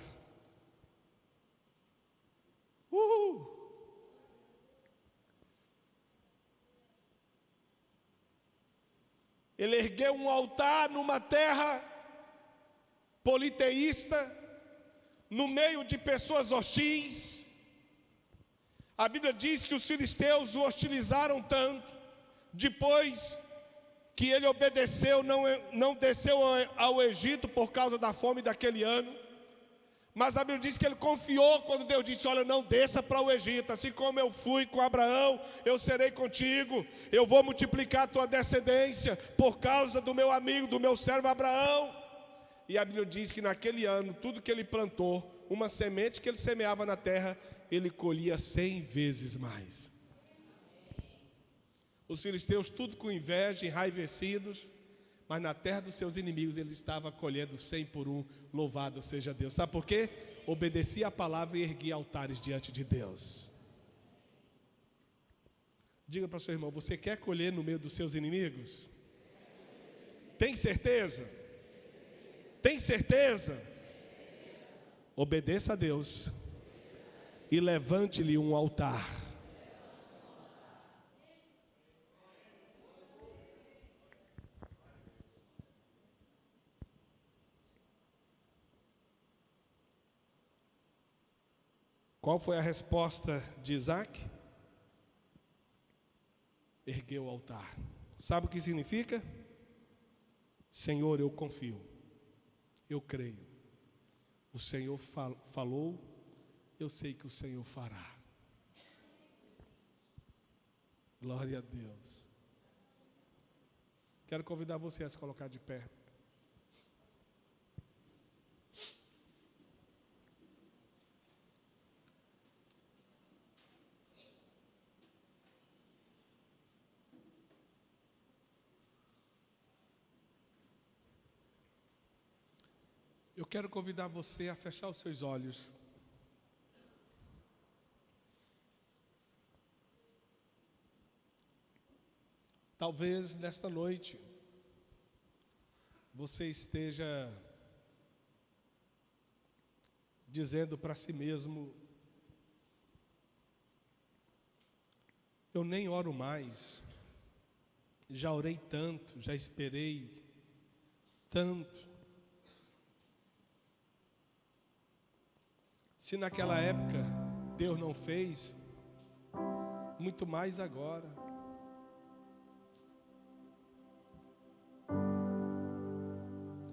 Ele ergueu um altar numa terra politeísta, no meio de pessoas hostis. A Bíblia diz que os filisteus o hostilizaram tanto, depois que ele obedeceu, não desceu ao Egito por causa da fome daquele ano. Mas a Bíblia diz que ele confiou quando Deus disse: olha, não desça para o Egito, assim como eu fui com Abraão, eu serei contigo, eu vou multiplicar a tua descendência, por causa do meu amigo, do meu servo Abraão. E a Bíblia diz que naquele ano, tudo que ele plantou, uma semente que ele semeava na terra, ele colhia 100 vezes mais. Os filisteus tudo com inveja, enraivecidos, mas na terra dos seus inimigos ele estava colhendo 100 por 1, louvado seja Deus. Sabe por quê? Obedecia a palavra e erguia altares diante de Deus. Diga para o seu irmão: você quer colher no meio dos seus inimigos? Tem certeza? Tem certeza? Obedeça a Deus e levante-lhe um altar. Qual foi a resposta de Isaac? Ergueu o altar. Sabe o que significa? Senhor, eu confio, eu creio. O Senhor falou, eu sei que o Senhor fará. Glória a Deus. Quero convidar você a se colocar de pé. Eu quero convidar você a fechar os seus olhos. Talvez nesta noite você esteja dizendo para si mesmo: eu nem oro mais, já orei tanto, já esperei tanto. Se naquela época Deus não fez, muito mais agora.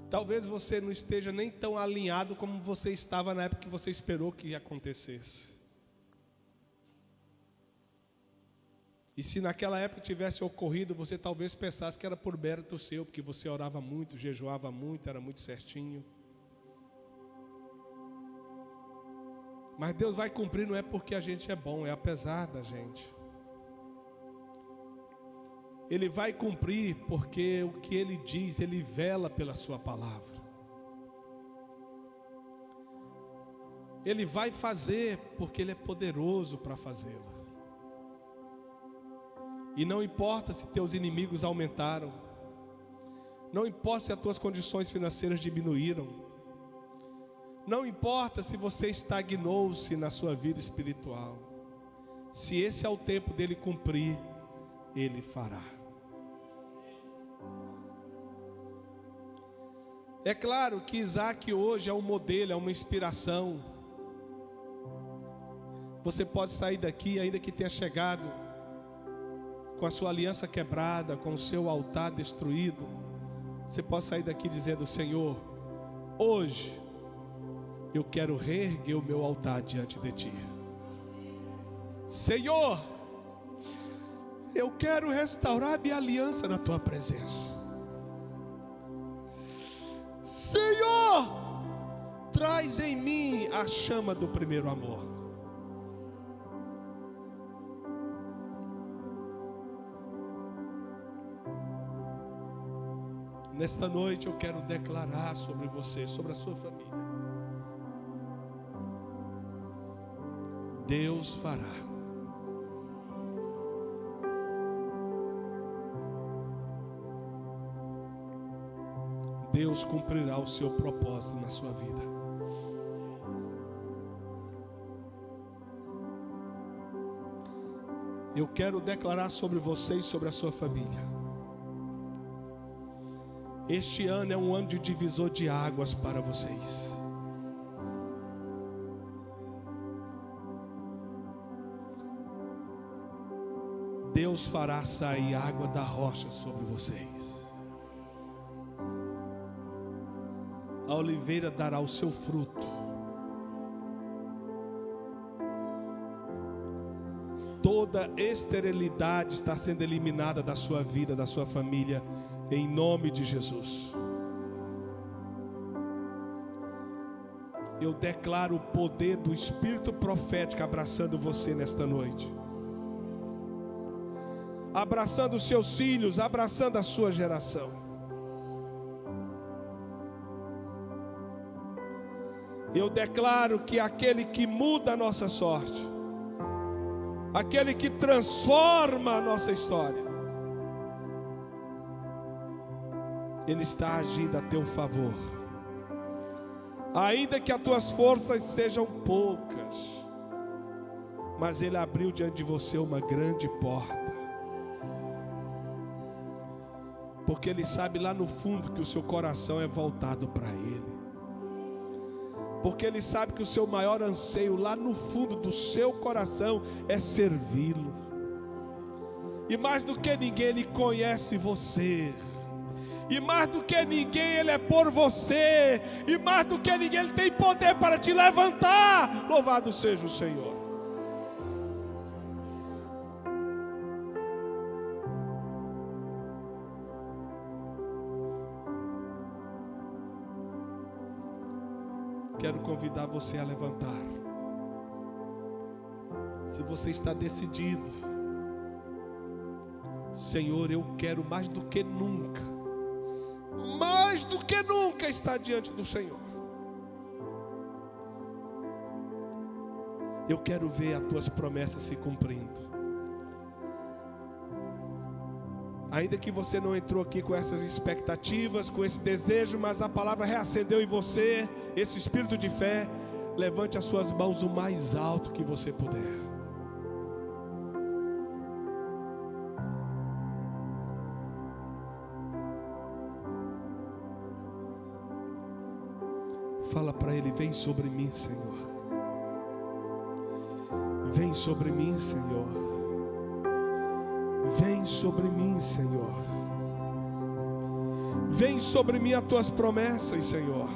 Talvez você não esteja nem tão alinhado como você estava na época que você esperou que acontecesse. E se naquela época tivesse ocorrido, você talvez pensasse que era por mérito seu, porque você orava muito, jejuava muito, era muito certinho. Mas Deus vai cumprir, não é porque a gente é bom, é apesar da gente. Ele vai cumprir porque o que Ele diz, Ele vela pela sua palavra. Ele vai fazer porque Ele é poderoso para fazê-la. E não importa se teus inimigos aumentaram, não importa se as tuas condições financeiras diminuíram, não importa se você estagnou-se na sua vida espiritual, se esse é o tempo dele cumprir, ele fará. É claro que Isaac hoje é um modelo, é uma inspiração. Você pode sair daqui, ainda que tenha chegado com a sua aliança quebrada, com o seu altar destruído, você pode sair daqui dizendo: Senhor, hoje eu quero reerguer o meu altar diante de Ti. Senhor, eu quero restaurar minha aliança na Tua presença. Senhor, traz em mim a chama do primeiro amor. Nesta noite eu quero declarar sobre você, sobre a sua família: Deus fará. Deus cumprirá o seu propósito na sua vida. Eu quero declarar sobre você e sobre a sua família. Este ano é um ano de divisor de águas para vocês. Deus fará sair água da rocha sobre vocês. A oliveira dará o seu fruto. Toda esterilidade está sendo eliminada da sua vida, da sua família, em nome de Jesus. Eu declaro o poder do Espírito profético abraçando você nesta noite. Abraçando os seus filhos, abraçando a sua geração. Eu declaro que aquele que muda a nossa sorte, aquele que transforma a nossa história, Ele está agindo a teu favor. Ainda que as tuas forças sejam poucas, mas Ele abriu diante de você uma grande porta. Porque Ele sabe lá no fundo que o seu coração é voltado para Ele. Porque Ele sabe que o seu maior anseio lá no fundo do seu coração é servi-lo. E mais do que ninguém Ele conhece você. E mais do que ninguém Ele é por você. E mais do que ninguém Ele tem poder para te levantar. Louvado seja o Senhor. Quero convidar você a levantar. Se você está decidido, Senhor, eu quero mais do que nunca estar diante do Senhor. Eu quero ver as tuas promessas se cumprindo. Ainda que você não entrou aqui com essas expectativas, com esse desejo, mas a palavra reacendeu em você esse espírito de fé, levante as suas mãos o mais alto que você puder. Fala para Ele: vem sobre mim, Senhor. Vem sobre mim, Senhor. Vem sobre mim, Senhor. Vem sobre mim as tuas promessas, Senhor.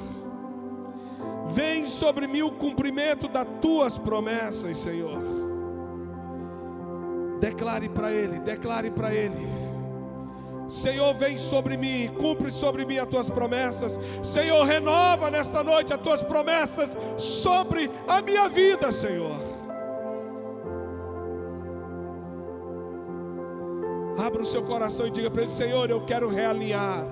Vem sobre mim o cumprimento das tuas promessas, Senhor. Declare para Ele, declare para Ele: Senhor, vem sobre mim, cumpre sobre mim as tuas promessas. Senhor, renova nesta noite as tuas promessas sobre a minha vida, Senhor. Abra o seu coração e diga para Ele: Senhor, eu quero realinhar.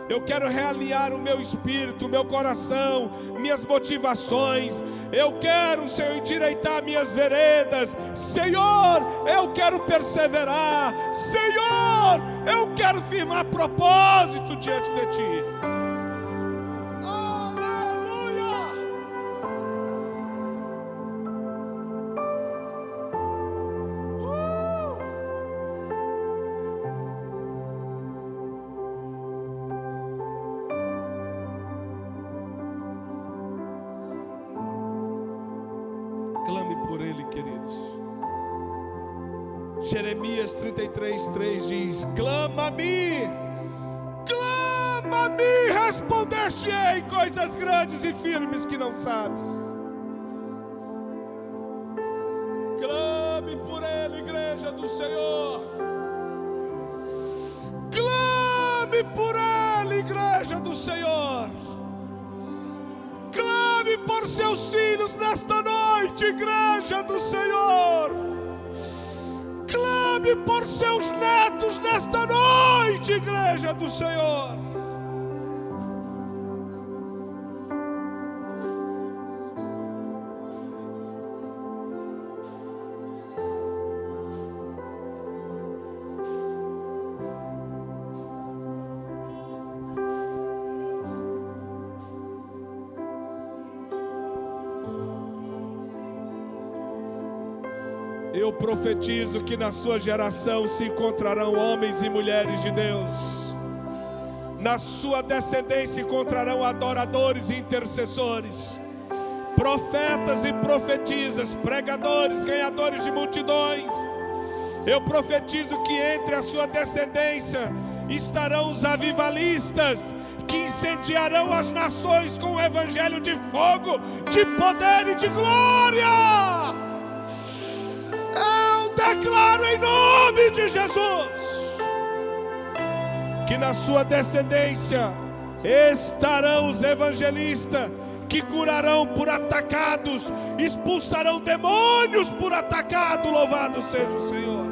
Eu quero realinhar o meu espírito, o meu coração, minhas motivações. Eu quero, Senhor, endireitar minhas veredas. Senhor, eu quero perseverar. Senhor, eu quero firmar propósito diante de Ti. Clame por Ele, queridos. Jeremias 33:3 diz: clama-me, clama-me, respondeste-ei coisas grandes e firmes que não sabes. Clame por Ele, igreja do Senhor. Clame por Ele, igreja do Senhor. Clame por seus filhos nesta noite, igreja do Senhor. Clame por seus netos nesta noite, igreja do Senhor. Eu profetizo que na sua geração se encontrarão homens e mulheres de Deus. Na sua descendência encontrarão adoradores e intercessores, profetas e profetisas, pregadores, ganhadores de multidões. Eu profetizo que entre a sua descendência estarão os avivalistas, que incendiarão as nações com o evangelho de fogo, de poder e de glória. Eu declaro em nome de Jesus que na sua descendência estarão os evangelistas, que curarão por atacados, expulsarão demônios por atacado. Louvado seja o Senhor.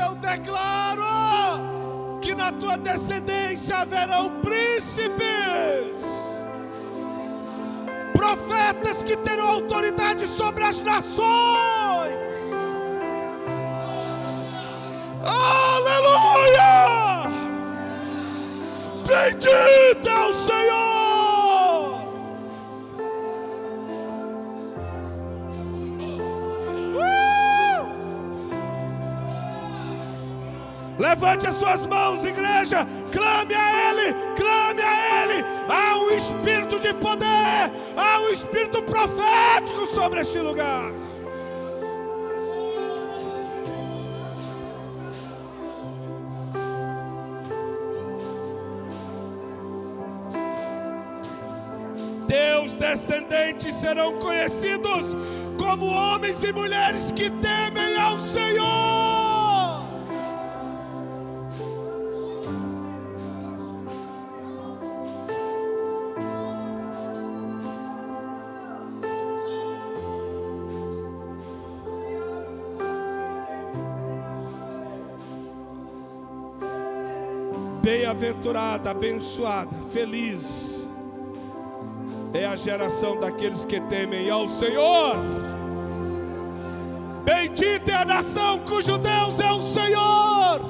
Eu declaro que na tua descendência haverão príncipes, profetas que terão autoridade sobre as nações. Aleluia! Bendito é o Senhor! Levante as suas mãos, igreja, clame a Ele, clame a Ele. Há um espírito de poder, há um espírito profético sobre este lugar. Teus descendentes serão conhecidos como homens e mulheres que temem ao Senhor. Bem-aventurada, abençoada, feliz é a geração daqueles que temem ao Senhor. Bendita é a nação cujo Deus é o Senhor.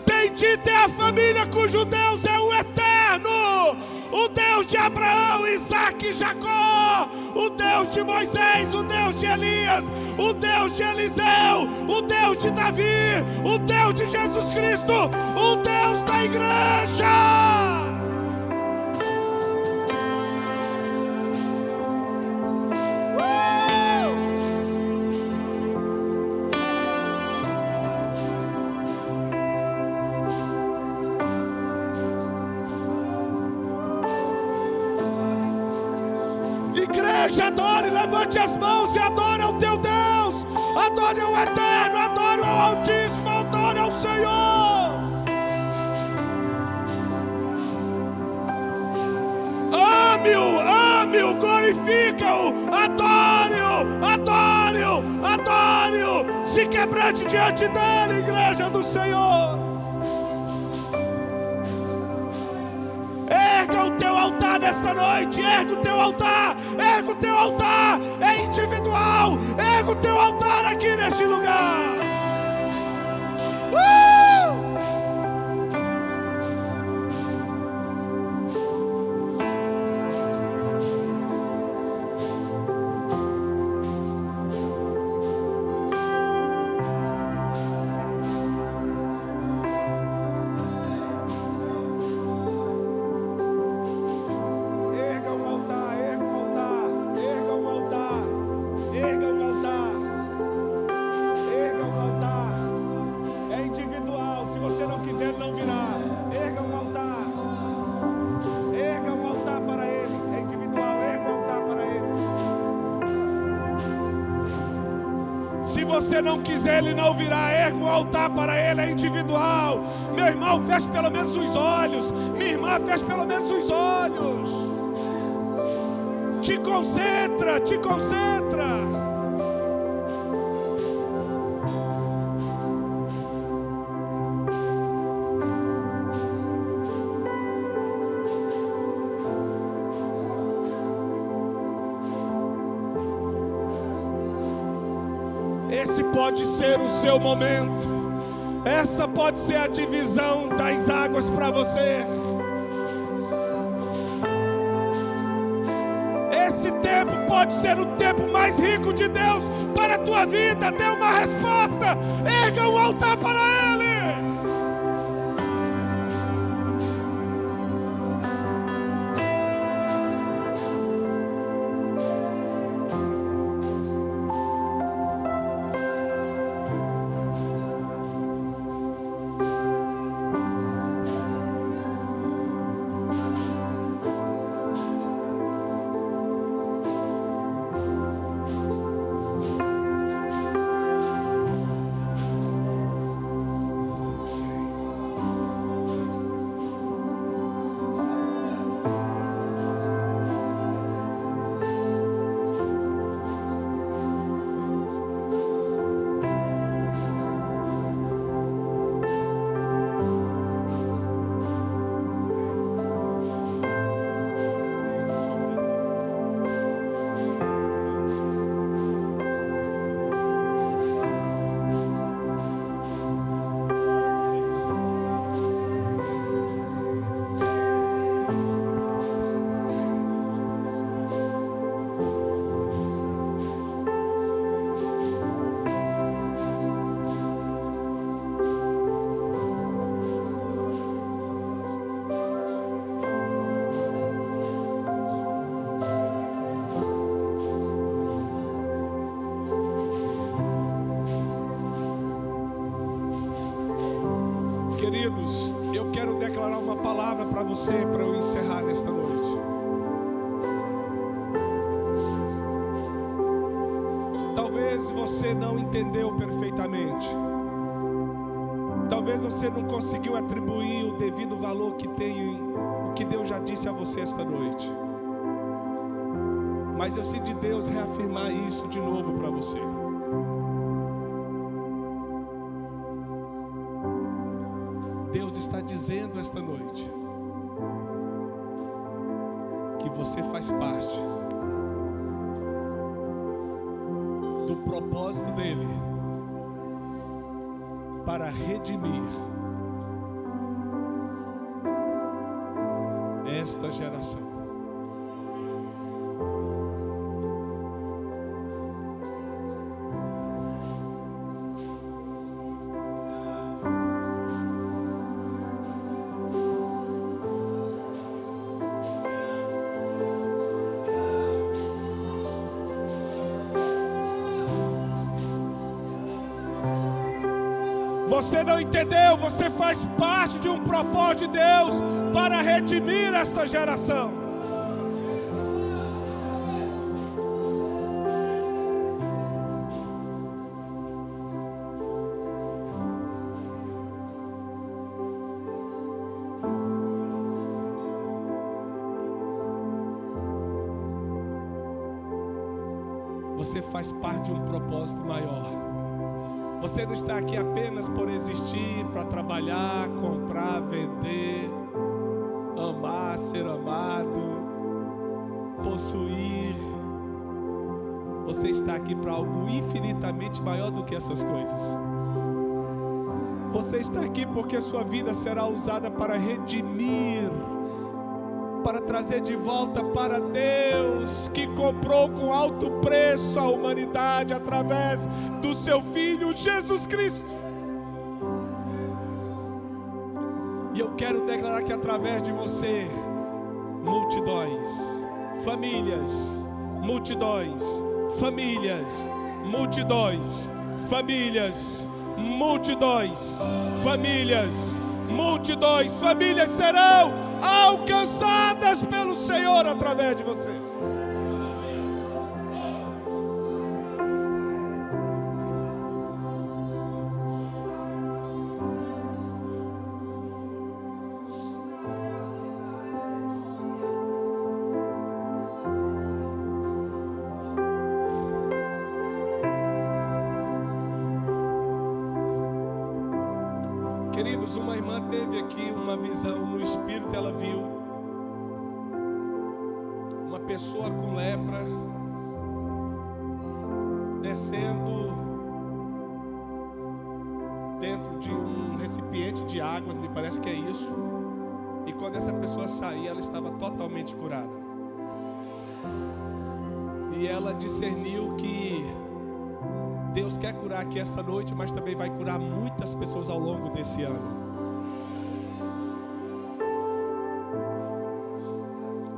Bendita é a família cujo Deus é o Eterno, o Deus de Abraão, Isaque e Jacó, o Deus de Moisés, o Deus de Elias, o Deus de Eliseu, o Deus de Davi, o Deus de Jesus Cristo, o Deus da igreja. Igreja, adore, levante as mãos e adore ao teu Deus, adore ao Eterno, adore ao Altíssimo, adore ao Senhor. Ame-o, ame-o, glorifica-o, adore-o, adore-o, adore-o, se quebrante diante dele, igreja do Senhor. Erga o teu altar nesta noite, erga o teu altar, erga o teu altar, é individual, erga o teu altar aqui neste lugar. Se você não quiser, ele não virá. Erga o altar para ele, é individual. Meu irmão, feche pelo menos os olhos. Minha irmã, feche pelo menos os olhos. Te concentra, te concentra. Esse pode ser o seu momento. Essa pode ser a divisão das águas para você. Esse tempo pode ser o tempo mais rico de Deus para a tua vida. Dê uma resposta. Erga um altar para Ele. Queridos, eu quero declarar uma palavra para você, para eu encerrar nesta noite. Talvez você não entendeu perfeitamente. Talvez você não conseguiu atribuir o devido valor que tem o que Deus já disse a você esta noite. Mas eu sinto de Deus reafirmar isso de novo para você. Deus está dizendo esta noite que você faz parte do propósito dele para redimir esta geração. Você não entendeu? Você faz parte de um propósito de Deus para redimir esta geração. Você faz parte de um propósito maior. Você não está aqui apenas por existir, para trabalhar, comprar, vender, amar, ser amado, possuir. Você está aqui para algo infinitamente maior do que essas coisas. Você está aqui porque sua vida será usada para redimir, para trazer de volta para Deus, que comprou com alto preço a humanidade através do seu Filho Jesus Cristo. E eu quero declarar que através de você, multidões, famílias, multidões, famílias, multidões, famílias, multidões, famílias, multidões, famílias serão alcançadas pelo Senhor através de você. Queridos, uma irmã teve aqui uma visão no Espírito. Ela viu uma pessoa com lepra descendo dentro de um recipiente de águas, me parece que é isso. E quando essa pessoa saía, ela estava totalmente curada. E ela discerniu que Deus quer curar aqui essa noite, mas também vai curar muitas pessoas ao longo desse ano.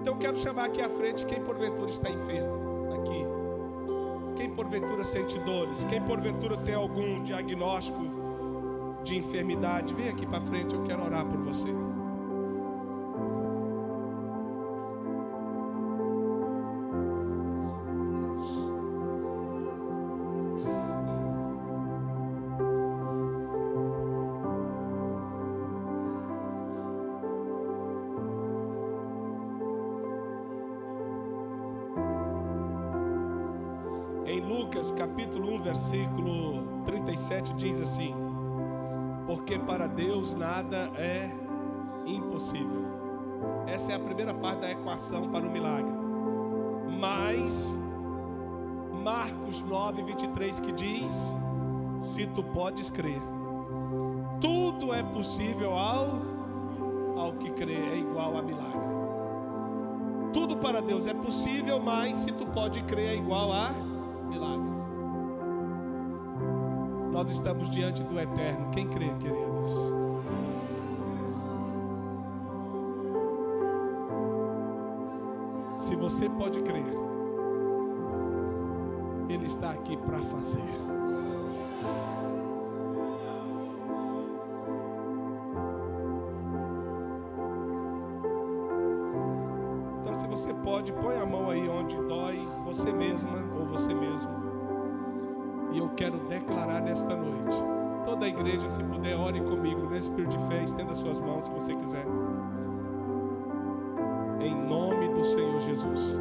Então eu quero chamar aqui à frente quem porventura está enfermo, aqui. Quem porventura sente dores, quem porventura tem algum diagnóstico de enfermidade, vem aqui para frente, eu quero orar por você. Em Lucas capítulo 1, versículo 37 diz assim: porque para Deus nada é impossível. Essa é a primeira parte da equação para o milagre. Mas Marcos 9, 23 que diz: se tu podes crer, tudo é possível ao que crê, é igual a milagre. Tudo para Deus é possível, mas se tu pode crer é igual a milagre. Nós estamos diante do eterno. Quem crê, queridos? Se você pode crer, Ele está aqui para fazer. Então, se você pode, põe a mão aí onde dói, você mesma ou você mesmo. E eu quero declarar nesta noite, toda a igreja, se puder, ore comigo nesse espírito de fé, estenda suas mãos se você quiser. Em nome do Senhor Jesus,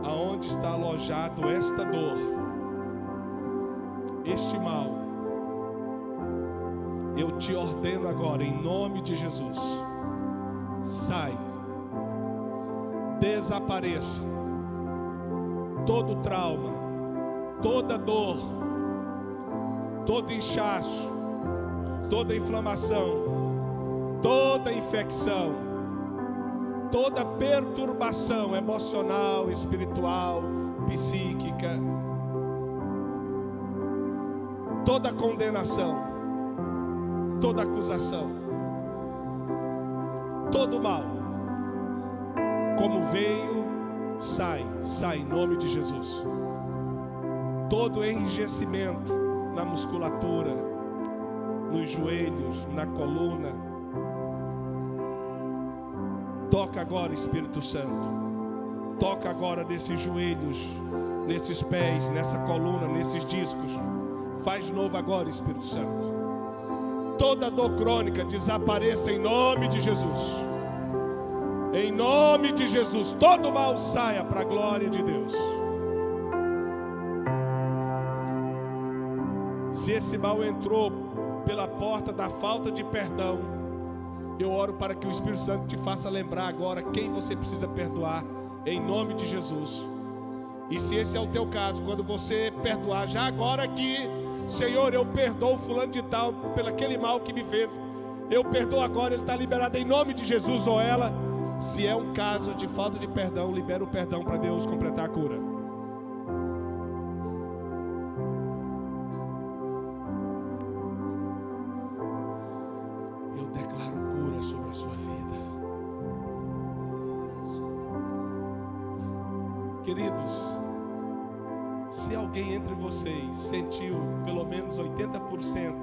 aonde está alojado esta dor, este mal, eu te ordeno agora, em nome de Jesus, sai, desapareça todo trauma, toda dor, todo inchaço, toda inflamação, toda infecção, toda perturbação emocional, espiritual, psíquica, toda condenação, toda acusação, todo mal, como veio, sai em nome de Jesus. Todo enrijecimento na musculatura, nos joelhos, na coluna, toca agora, Espírito Santo. Toca agora nesses joelhos, nesses pés, nessa coluna, nesses discos. Faz de novo agora, Espírito Santo. Toda dor crônica desapareça em nome de Jesus. Em nome de Jesus, todo mal saia para a glória de Deus. Se esse mal entrou pela porta da falta de perdão, eu oro para que o Espírito Santo te faça lembrar agora quem você precisa perdoar, em nome de Jesus. E se esse é o teu caso, quando você perdoar, já agora aqui, Senhor, eu perdoo fulano de tal, pelo aquele mal que me fez, eu perdoo agora, ele está liberado em nome de Jesus, ou ela. Se é um caso de falta de perdão, libera o perdão para Deus completar a cura. Sobre a sua vida, queridos. Se alguém entre vocês sentiu pelo menos 80%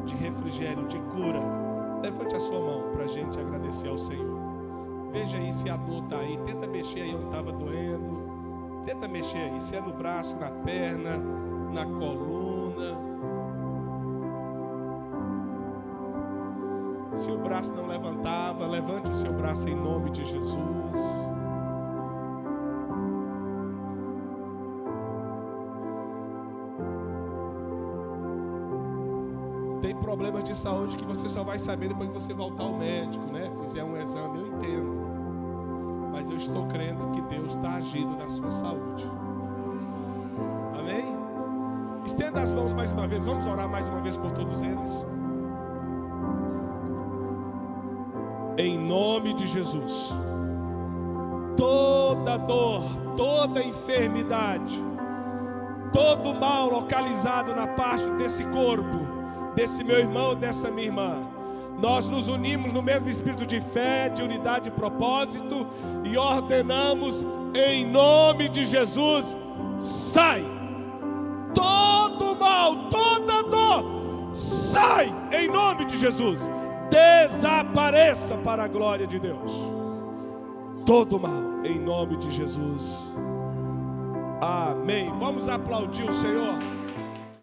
de refrigério, de cura, levante a sua mão para a gente agradecer ao Senhor. Veja aí se a dor está aí, tenta mexer aí onde estava doendo, tenta mexer aí, se é no braço, na perna, na coluna. Se o braço não levantava, levante o seu braço em nome de Jesus. Tem problemas de saúde que você só vai saber depois que você voltar ao médico, né? Fizer um exame, eu entendo. Mas eu estou crendo que Deus está agindo na sua saúde. Amém? Estenda as mãos mais uma vez, vamos orar mais uma vez por todos eles. Em nome de Jesus, toda dor, toda enfermidade, todo mal localizado na parte desse corpo, desse meu irmão, dessa minha irmã, nós nos unimos no mesmo espírito de fé, de unidade e propósito, e ordenamos em nome de Jesus: sai! Todo mal, toda dor, sai em nome de Jesus, desapareça para a glória de Deus. Todo mal em nome de Jesus. Amém. Vamos aplaudir o Senhor.